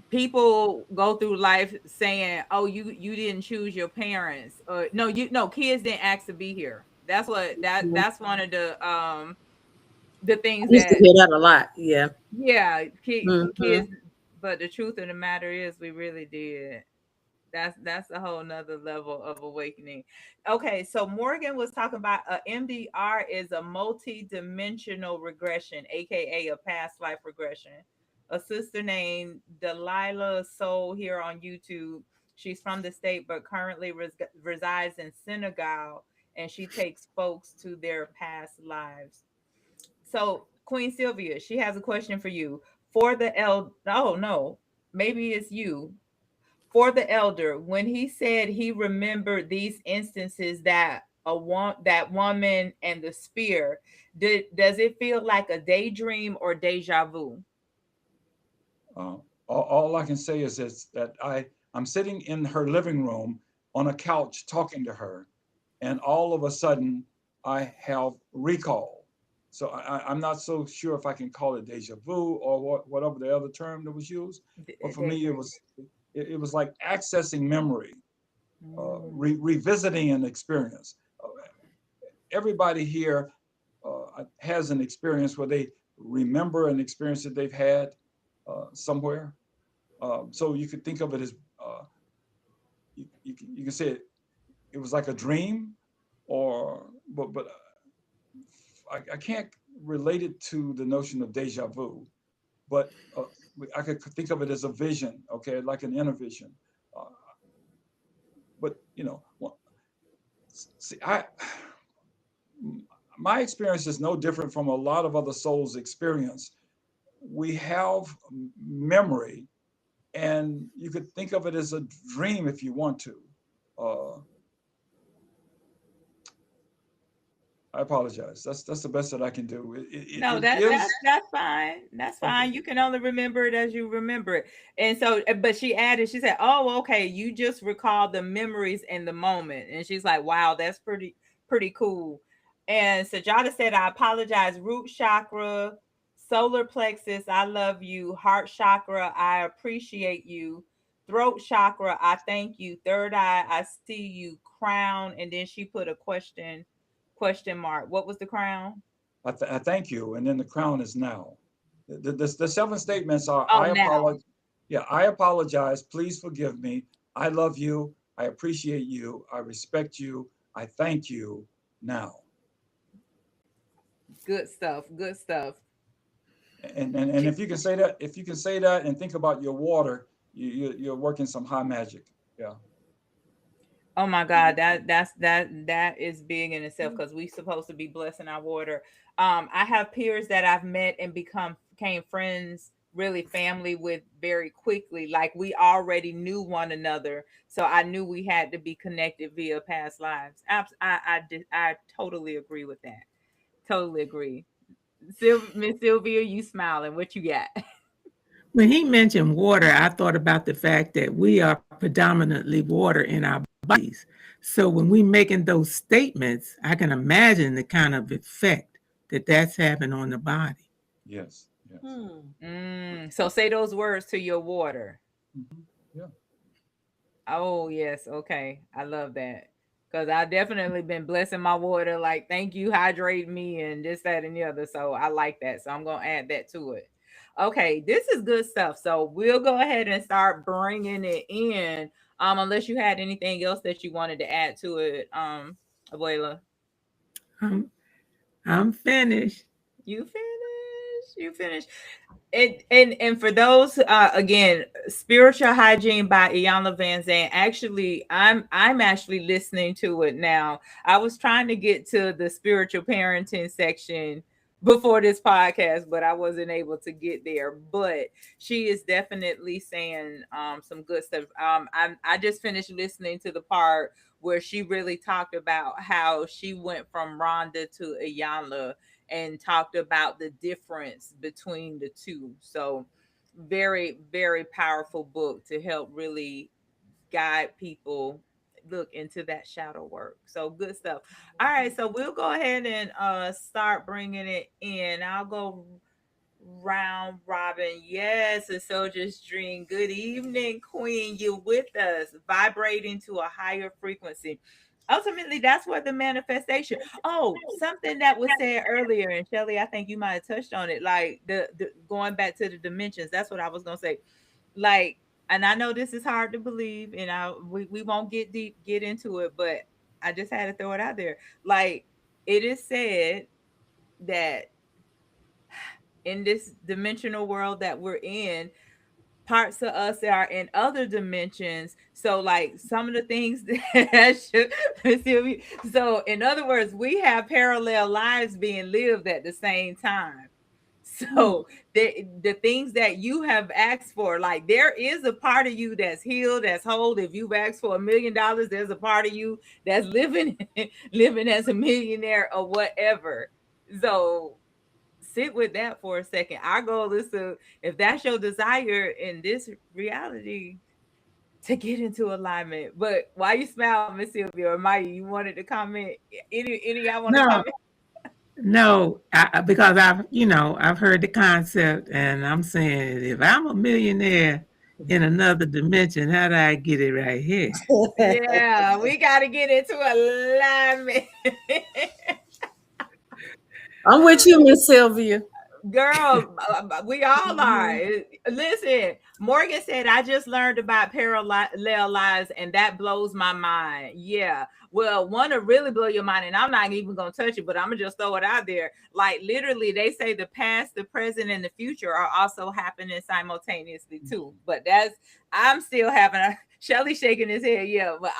People go through life saying, "Oh, you didn't choose your parents," or no, kids didn't ask to be here. That's what Mhm. that's one of the I things used to that, hear that a lot. Yeah. yeah, Hmm. kids. But the truth of the matter is, we really did. That's a whole nother level of awakening. Okay, so Morgan was talking about MDR is a multi-dimensional regression, aka a past life regression. A sister named Delilah Soul here on YouTube. She's from the state but currently resides in Senegal, and she takes folks to their past lives. So Queen Sylvia, she has a question for you. For the oh no, maybe it's you. For the elder, when he said he remembered these instances, that woman and the spear, does it feel like a daydream or deja vu? Uh, all I can say is that I'm sitting in her living room on a couch talking to her, and all of a sudden I have recall. So I'm not so sure if I can call it deja vu or whatever the other term that was used. But for me, Daydream. it was like accessing memory, Mm. revisiting an experience. Uh, Everybody here has an experience where they remember an experience that they've had somewhere. So you could think of it as you can say it was like a dream, or but I can't relate it to the notion of deja vu, but I could think of it as a vision, okay, like an inner vision. Uh, but well, see, my experience is no different from a lot of other souls' experience. we have memory, and you could think of it as a dream if you want to. Uh, I apologize. That's the best that I can do. No, It gives. that's fine. That's Okay. fine. You can only remember it as you remember it. And so, but she added, she said, "Oh, okay, you just recall the memories in the moment." And she's like, "Wow, that's pretty cool." And Sajada said, "I apologize. Root chakra, solar plexus, I love you. Heart chakra, I appreciate you. Throat chakra, I thank you. Third eye, I see you. Crown," and then she put a question mark. What was the crown? I thank you, and then the crown is now. The seven statements are: Oh, I now. apologize. Yeah, I apologize. Please forgive me. I love you. I appreciate you. I respect you. I thank you now. Good stuff. Good stuff. And if you can say that, and think about your water, you're working some high magic. Yeah. Oh my God, that is big in itself because we supposed to be blessing our water. I have peers that I've met and became friends, really family with very quickly. Like we already knew one another, so I knew we had to be connected via past lives. I totally agree with that. Totally agree. Miss Sylvia, you smiling? What you got? When he mentioned water, I thought about the fact that we are predominantly water in our bodies. So when we making those statements, I can imagine the kind of effect that that's having on the body. Yes. Yes. So say those words to your water. Yeah. Oh yes, okay. I love that. Cause I definitely been blessing my water, like thank you, hydrate me, and this, that, and the other. So I like that. So I'm gonna add that to it. Okay, this is good stuff. So we'll go ahead and start bringing it in. Unless you had anything else that you wanted to add to it, Abuela. I'm, I'm finished. You finished. You finished. And for those again, Spiritual Hygiene by Iyanla Van Zandt. Actually, I'm actually listening to it now. I was trying to get to the spiritual parenting section before this podcast, but I wasn't able to get there. But she is definitely saying some good stuff. I just finished listening to the part where she really talked about how she went from Rhonda to Iyanla and talked about the difference between the two. So, very, very powerful book to help really guide people look into that shadow work. So, good stuff. All right, so we'll go ahead and start bringing it in. I'll go round robin. Yes, a soldier's dream. Good evening, Queen. You with us, vibrating to a higher frequency. Ultimately, that's what the manifestation. Oh, something that was said earlier, and Shelly, I think you might have touched on it. Like the going back to the dimensions. That's what I was gonna say. Like, and I know this is hard to believe, and we won't get into it, but I just had to throw it out there. Like, it is said that in this dimensional world that we're in, parts of us that are in other dimensions. So, like some of the things that so in other words, we have parallel lives being lived at the same time. So the things that you have asked for, like there is a part of you that's healed, that's whole. If you've asked for $1 million, there's a part of you that's living living as a millionaire or whatever. So sit with that for a second. Our goal is to, if that's your desire in this reality, to get into alignment. But why you smile, Miss Sylvia or Maya? You wanted to comment? Any y'all want to No, comment? no, because I've heard the concept, and I'm saying if I'm a millionaire in another dimension, how do I get it right here? Yeah, we got to get into alignment. I'm with you, Miss Sylvia. Girl, we all are. Listen, Morgan said, I just learned about parallel lives and that blows my mind. Yeah. Well, one to really blow your mind, and I'm not even going to touch it, but I'm going to just throw it out there. Like, literally, they say the past, the present, and the future are also happening simultaneously, too. But I'm still having Shelly shaking his head. Yeah. But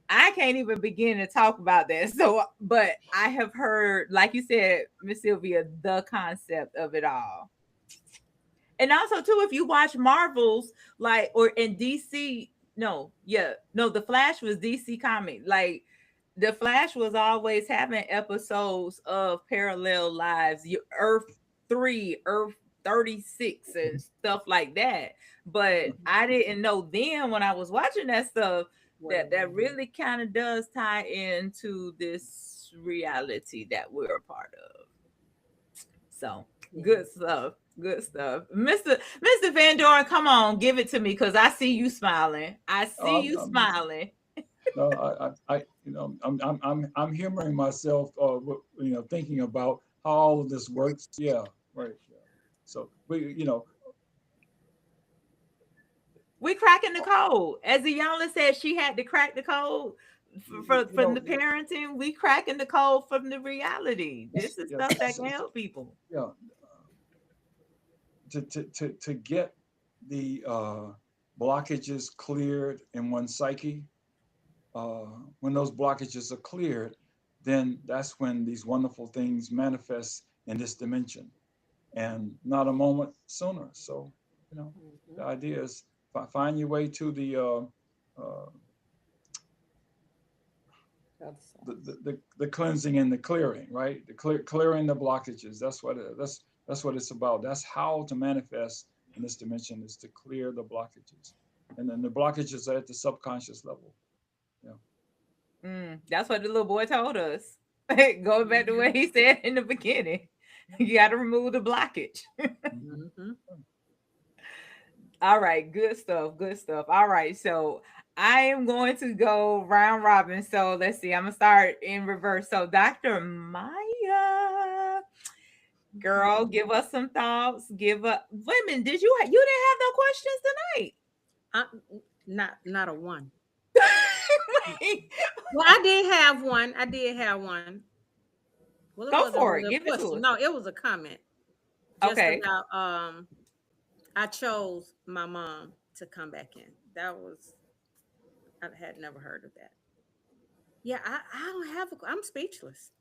I can't even begin to talk about that. So, but I have heard, like you said, Miss Sylvia, the concept of it all. And also too, if you watch Marvels, like, or in DC, the Flash was DC comic. Like, the Flash was always having episodes of parallel lives, Earth 3, Earth 36, and stuff like that. But I didn't know then when I was watching that stuff that really kind of does tie into this reality that we're a part of. So good stuff. Good stuff. Mr. Van Doren, come on, give it to me, because I see you smiling. I see you smiling. No, I'm humoring myself, thinking about how all of this works. Yeah, right. Yeah. So we cracking the code. As Iyanla said, she had to crack the code from the parenting. We cracking the code from the reality. This is stuff that can help people. Yeah. To get the blockages cleared in one's psyche, when those blockages are cleared, then that's when these wonderful things manifest in this dimension, and not a moment sooner. So, the idea is find your way to the cleansing and the clearing, right? The clearing the blockages. That's what it's about. That's how to manifest in this dimension, is to clear the blockages, and then the blockages are at the subconscious level. That's what the little boy told us. Going back to what he said in the beginning, you got to remove the blockage. All right, good stuff. Good stuff. All right, so I am going to go round robin. So let's see. I'm gonna start in reverse. So Dr. Maya, girl, give us some thoughts. Wait a minute. You didn't have no questions tonight? Not a one. Well, I did have one. Well, go for it. Give it to us. No, it was a comment. Just about I chose my mom to come back in. I had never heard of that. Yeah, I don't have I'm speechless.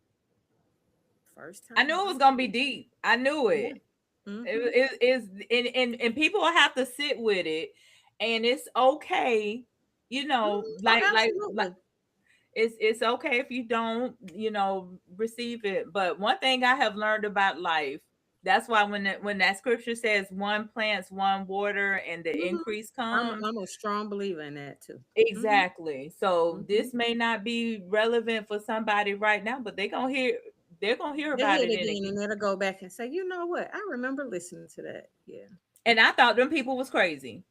First time. I knew it was gonna be deep. I knew it. Yeah. It is, and people will have to sit with it, and it's okay. Like it's okay if you don't, receive it. But one thing I have learned about life, that's why when that scripture says one plants, one water, and the increase comes. I'm a strong believer in that too. Exactly. So this may not be relevant for somebody right now, but they're gonna hear about it again, and it'll go back and say, you know what? I remember listening to that. Yeah. And I thought them people was crazy.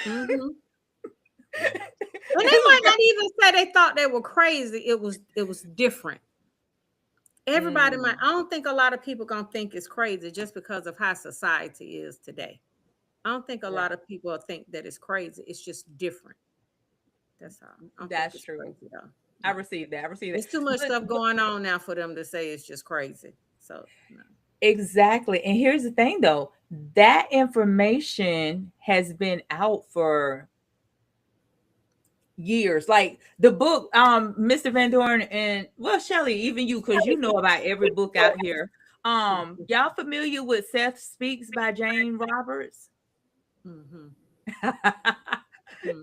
And they might not even say they thought they were crazy. It was different. Everybody I don't think a lot of people gonna think it's crazy just because of how society is today. I don't think a lot of people think that it's crazy. It's just different. That's all. That's true. Crazy, though. I received that. There's too much stuff going on now for them to say it's just crazy. So no. Exactly. And here's the thing though, that information has been out for years. Like the book, Mr. Van Doren and Shelly, even you, because you know about every book out here. Y'all familiar with Seth Speaks by Jane Roberts?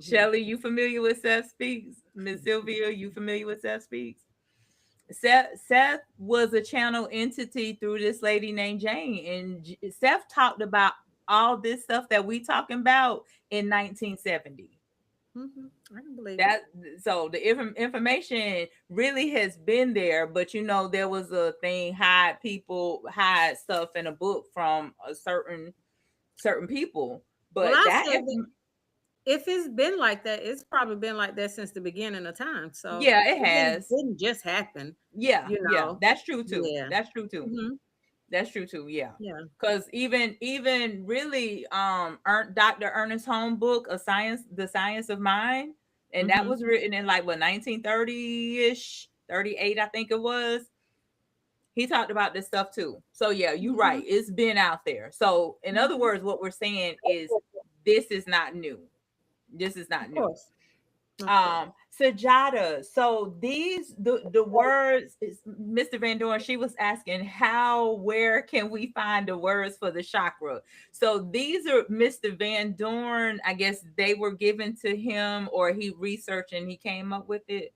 Shelly, you familiar with Seth Speaks? Miss Sylvia, you familiar with Seth Speaks? Seth was a channel entity through this lady named Jane, and Seth talked about all this stuff that we talking about in 1970. I can believe that. So the information really has been there, but there was a thing, hide stuff in a book from a certain people. But if it's been like that, it's probably been like that since the beginning of time. So yeah, it has. It didn't just happen. Yeah, yeah, that's true too. Yeah. That's true too. That's true too. Yeah. Yeah. Because even really, Dr. Ernest Holmes' book, The Science of Mind, and that was written in 1930-ish, 38, I think it was. He talked about this stuff too. So yeah, you're right. It's been out there. So in other words, what we're saying is this is not new. This is not new. Sajada, so these the words is Mr. Van Dorn, she was asking where can we find the words for the chakra? So these are Mr. Van Dorn, I guess they were given to him or he researched and he came up with it.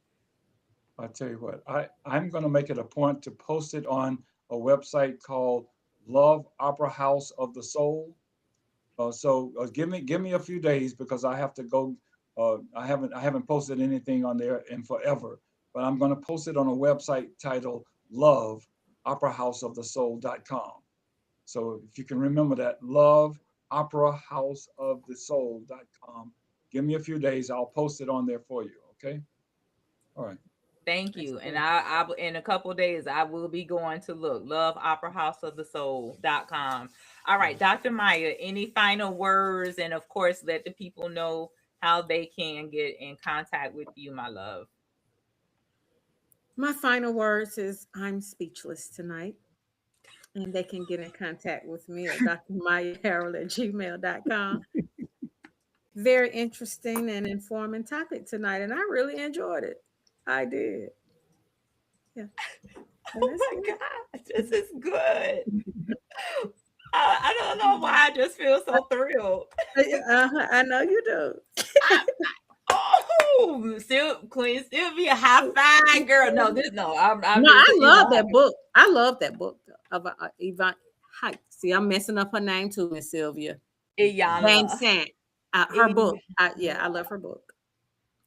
I tell you what, I'm going to make it a point to post it on a website called Love Opera House of the Soul. So give me a few days because I have to go. I haven't posted anything on there in forever, but I'm going to post it on a website titled Love Opera House of the Soul.com. So if you can remember that, Love Opera House of the Soul.com. Give me a few days. I'll post it on there for you. Okay. All right. Thank you. And I in a couple of days I will be going to look loveoperahouseofthesoul.com. All right, Dr. Maya, any final words? And of course, let the people know how they can get in contact with you, my love. My final words is I'm speechless tonight. And they can get in contact with me at drmayaharold@gmail.com. Very interesting and informing topic tonight. And I really enjoyed it. I did. Yeah. Oh my God, this is good. I don't know why I just feel so thrilled. I know you do. Queen Sylvia, high five, girl. No, I love that book. I love that book of Yvonne. See, I'm messing up her name too, Miss Sylvia. Iyanla. Her book. I love her book.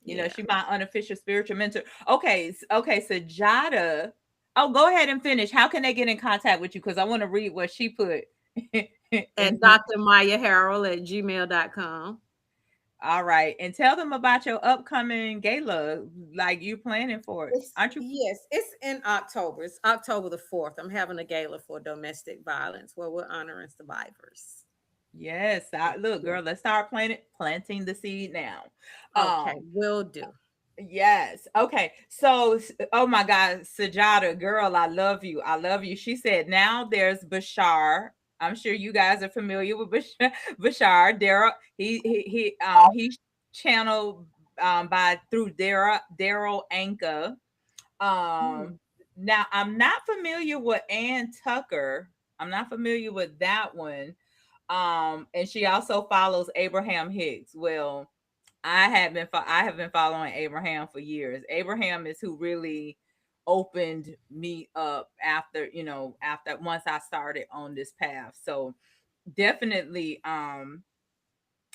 You know, she's my unofficial spiritual mentor. Okay, Sajada. Oh, go ahead and finish. How can they get in contact with you? Because I want to read what she put. At drmayaharold@gmail.com. All right. And tell them about your upcoming gala, like you planning for it. Aren't you? Yes, it's in October. It's October the 4th. I'm having a gala for domestic violence where we're honoring survivors. Yes. Look, girl, let's start planting the seed now. Okay, will do. Yes. Okay. So, oh my God, Sajada, girl, I love you. I love you. She said, now there's Bashar. I'm sure you guys are familiar with Bashar. Daryl, he's channeled through Daryl Anka. Now I'm not familiar with Ann Tucker. I'm not familiar with that one. And she also follows Abraham Hicks. Well, I have been following Abraham for years. Abraham is who really opened me up after once I started on this path. So definitely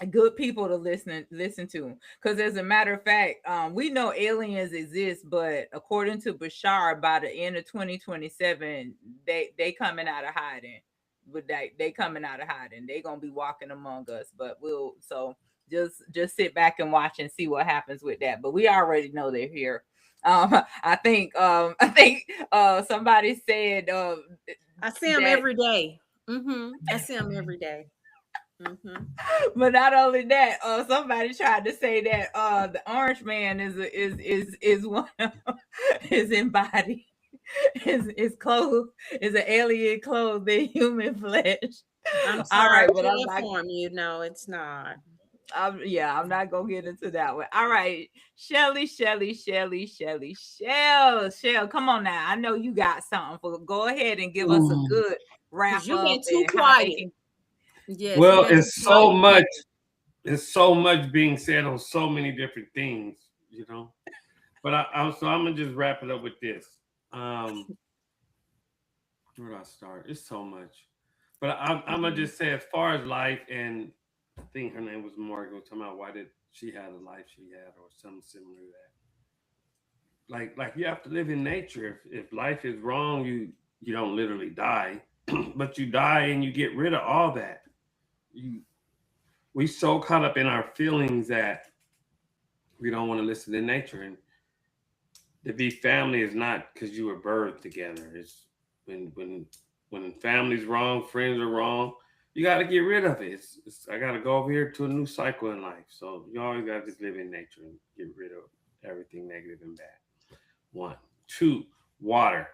good people to listen to, because as a matter of fact, we know aliens exist, but according to Bashar, by the end of 2027 they coming out of hiding. But they coming out of hiding, they gonna be walking among us. But just sit back and watch and see what happens with that. But we already know they're here. I think somebody said I see them every day. I see them every day. But not only that, somebody tried to say that the orange man is one of his embodied is clothes is an alien clothes than human flesh. I'm sorry, but I'm not inform you. No, it's not. I'm not gonna get into that one. All right, Shelly, come on now. I know you got something. Go ahead and give us a good wrap you up. Been too quiet. Yes, well, it's so much. There's so much being said on so many different things, you know. But I'm gonna just wrap it up with this. Where do I start? It's so much. But I'm gonna just say, as far as life, and I think her name was Morgan, talking about why did she have the life she had, or something similar to that. Like you have to live in nature. If life is wrong, you don't literally die, but you die and you get rid of all that. We so caught up in our feelings that we don't want to listen to nature. And to be family is not because you were birthed together. It's when family's wrong, friends are wrong, you got to get rid of it. I got to go over here to a new cycle in life. So you always got to just live in nature and get rid of everything negative and bad. 1, 2, water.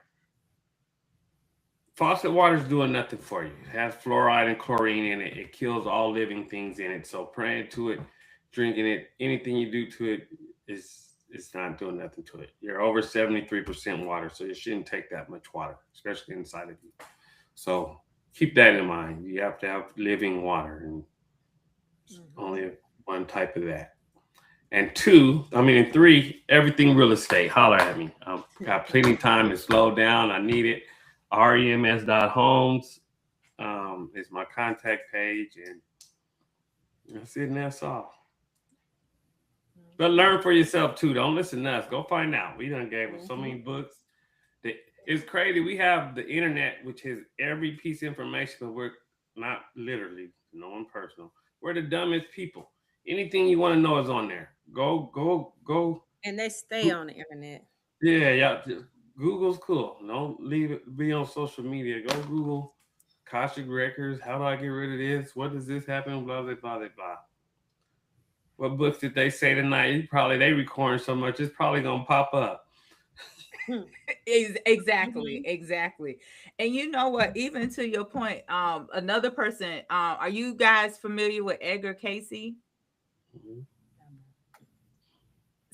Faucet water is doing nothing for you. It has fluoride and chlorine in it. It kills all living things in it. So praying to it, drinking it, anything you do to it, it's not doing nothing to it. You're over 73% water, so you shouldn't take that much water, especially inside of you. So keep that in mind. You have to have living water, and only one type of that. And and three, everything real estate. Holler at me. I've got plenty of time to slow down. I need it. rems.homes is my contact page, and that's it, and that's all. But learn for yourself too. Don't listen to us. Go find out. We done gave us so many books. It's crazy. We have the internet, which has every piece of information, but we're not literally, no one personal. We're the dumbest people. Anything you want to know is on there. Go. And they stay on the internet. Yeah. Google's cool. Don't leave it be on social media. Go Google Akashic records. How do I get rid of this? What does this happen? Blah blah blah blah. What books did they say tonight? They recording so much, it's probably gonna pop up. Exactly. And you know what? Even to your point, another person. Are you guys familiar with Edgar Casey? Mm-hmm.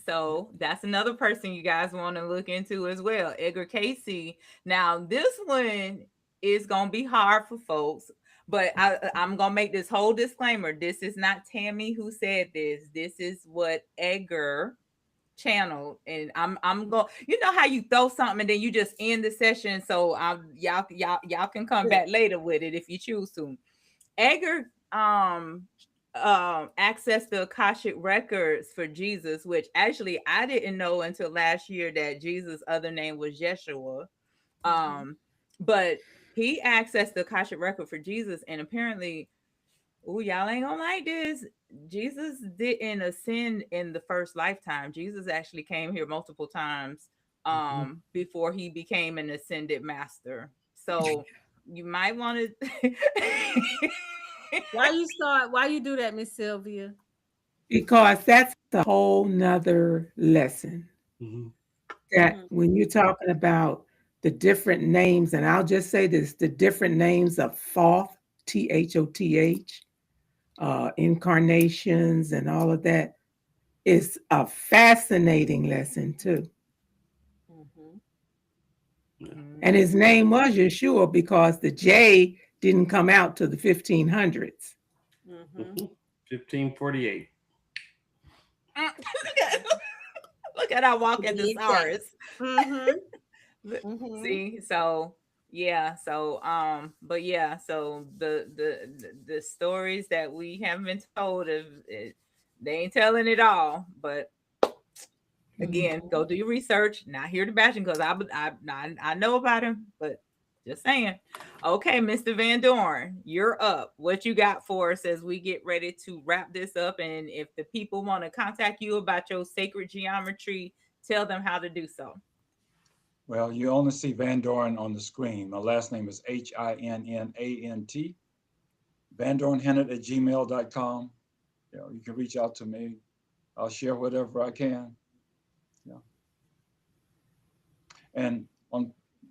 So that's another person you guys want to look into as well. Edgar Casey. Now, this one is going to be hard for folks, but I'm going to make this whole disclaimer. This is not Tammi who said this. This is what Edgar channeled. And I'm going, you know how you throw something and then you just end the session. So y'all can come back later with it if you choose to. Edgar access the Akashic records for Jesus, which actually I didn't know until last year that Jesus' other name was Yeshua. But he accessed the Akashic record for Jesus, and apparently, y'all ain't gonna like this. Jesus didn't ascend in the first lifetime. Jesus actually came here multiple times before he became an ascended master. So you might want to Why you do that, Miss Sylvia? Because that's a whole nother lesson. That when you're talking about the different names, and I'll just say this, the different names of Thoth, Thoth, incarnations and all of that is a fascinating lesson too. And his name was Yeshua because the J didn't come out to the 1500s. 1548. Look at I walk at the stars. See, so yeah, so but yeah, so the stories that we haven't been told of it, they ain't telling it all, but again, go do your research. Not here to bash him because I know about him, but just saying. Okay, Mr. Van Dorn, you're up. What you got for us as we get ready to wrap this up? And if the people want to contact you about your sacred geometry, tell them how to do so. Well, you only see Van Dorn on the screen. My last name is Hinnant. VanDornHennett@gmail.com. You can reach out to me. I'll share whatever I can. And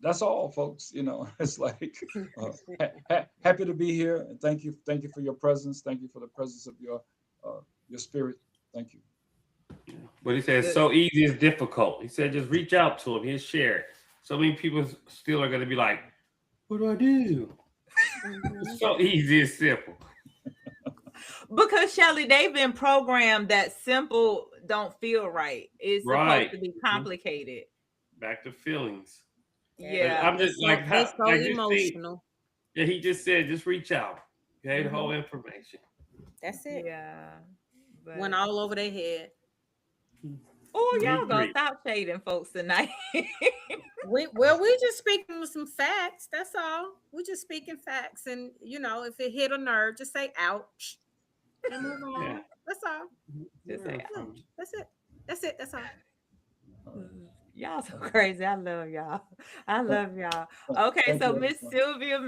that's all, folks. It's like happy to be here. And thank you for your presence. Thank you for the presence of your spirit. Thank you. But he said it's so easy it's difficult. He said just reach out to him. He'll share. So many people still are going to be like, what do I do? It's so easy and simple. Because Shelly, they've been programmed that simple don't feel right. It's supposed to be complicated. Back to feelings. Yeah. But I'm just so emotional. He just said just reach out. Okay, the whole information. That's it. Yeah. But went all over their head. Oh, y'all gonna stop shading folks tonight. We're just speaking some facts. That's all. We're just speaking facts, and if it hit a nerve, just say ouch and move on. Yeah. That's all. Just say ouch. That's it. That's all. Y'all so crazy. I love y'all. Okay, so Miss Sylvia,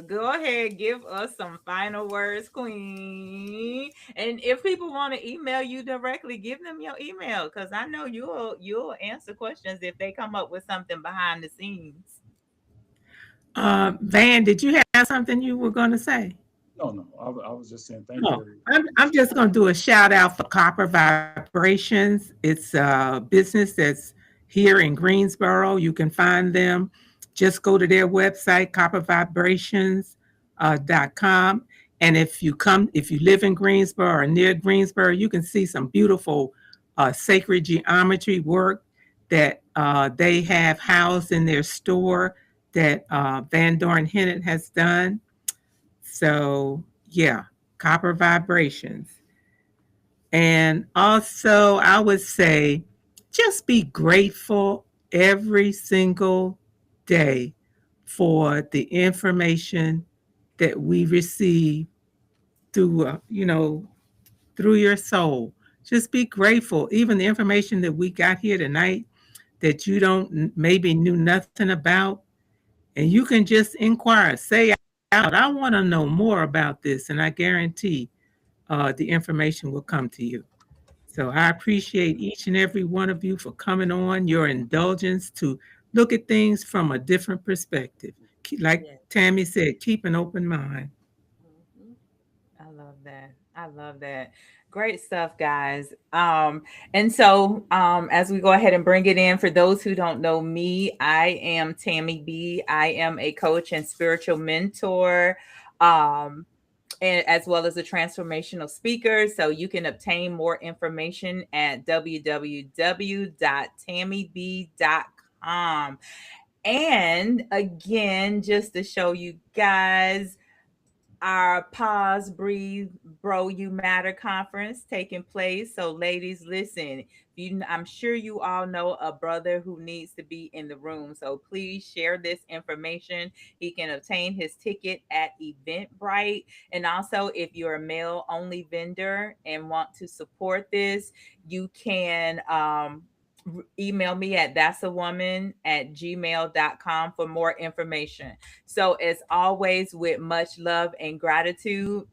go ahead, give us some final words, Queen. And if people want to email you directly, give them your email because I know you'll answer questions if they come up with something behind the scenes. Van, did you have something you were going to say? No, no. I was just saying thank you, Oh, everyone. I'm just going to do a shout out for Copper Vibrations. It's a business that's here in Greensboro. You can find them. Just go to their website, coppervibrations.com. And if you live in Greensboro or near Greensboro, you can see some beautiful sacred geometry work that they have housed in their store that Van Dorn Hennett has done. So, yeah, copper vibrations. And also, I would say just be grateful every single day for the information that we receive through, through your soul. Just be grateful. Even the information that we got here tonight that you don't maybe knew nothing about, and you can just inquire, say out, I want to know more about this, and I guarantee the information will come to you. So I appreciate each and every one of you for coming on, your indulgence to look at things from a different perspective. Like Yeah. Tammy said, keep an open mind. Mhm. I love that. I love that. Great stuff, guys. And so as we go ahead and bring it in, for those who don't know me, I am Tammy B. I am a coach and spiritual mentor. And as well as a transformational speaker. So you can obtain more information at www.tammib.com. And again, just to show you guys, our Pause, Breathe, Bro, You Matter conference taking place. So, ladies, listen, I'm sure you all know a brother who needs to be in the room. So, please share this information. He can obtain his ticket at Eventbrite. And also, if you're a male only vendor and want to support this, you can email me at thassawoman@gmail.com for more information. So, as always, with much love and gratitude,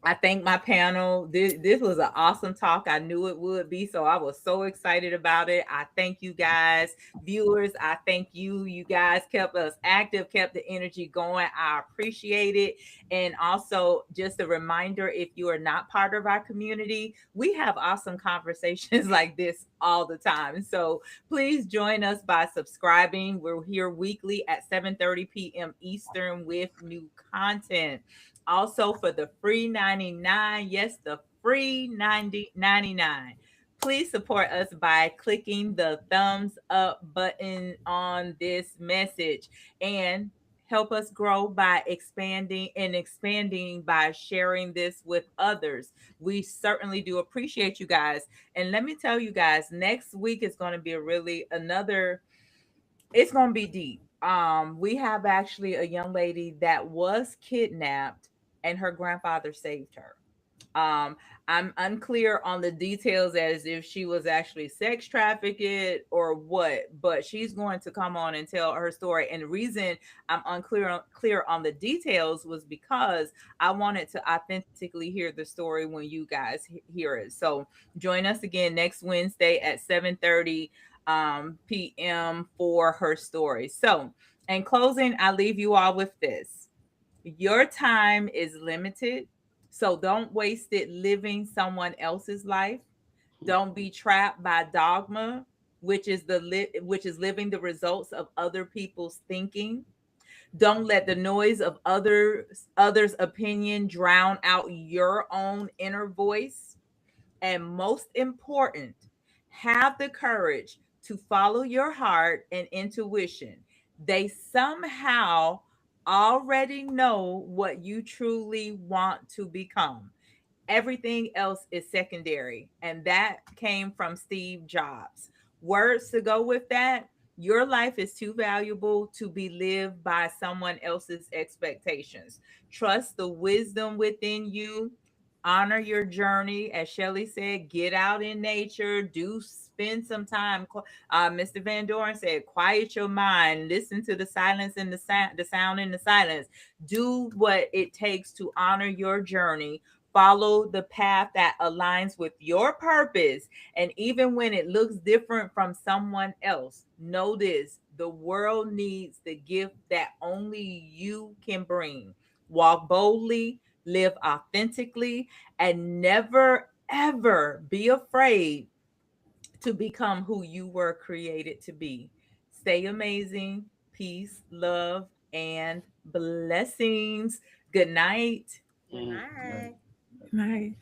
I thank my panel. This was an awesome talk. I knew it would be. So I was so excited about it. I thank you guys, viewers. I thank you. You guys kept us active, kept the energy going. I appreciate it. And also, just a reminder, if you are not part of our community, we have awesome conversations like this all the time. So please join us by subscribing. We're here weekly at 7:30 p.m. Eastern with new content. Also, for the free 99, yes, the free 99. Please support us by clicking the thumbs up button on this message and help us grow by expanding by sharing this with others. We certainly do appreciate you guys. And let me tell you guys, next week is going to be it's going to be deep. We have actually a young lady that was kidnapped and her grandfather saved her. Um, I'm unclear on the details as if she was actually sex trafficked or what, but she's going to come on and tell her story. And the reason I'm clear on the details was because I wanted to authentically hear the story when you guys hear it. So join us again next Wednesday at 7:30 p.m. for her story. So, in closing, I leave you all with this. Your time is limited, so don't waste it living someone else's life. Don't be trapped by dogma, which is living the results of other people's thinking. Don't let the noise of others' opinion drown out your own inner voice. And most important, have the courage to follow your heart and intuition. They somehow already know what you truly want to become. Everything else is secondary. And that came from Steve Jobs. Words to go with that: your life is too valuable to be lived by someone else's expectations. Trust the wisdom within you. Honor your journey. As Shelley said, get out in nature, do spend some time. Mr. Van Doren said, quiet your mind, listen to the silence and the sound in the silence. Do what it takes to honor your journey. Follow the path that aligns with your purpose. And even when it looks different from someone else, know this: the world needs the gift that only you can bring. walk boldly, live authentically, and never, ever be afraid to become who you were created to be. Stay amazing. Peace, love, and blessings. Good night. Good Mm. night. Night.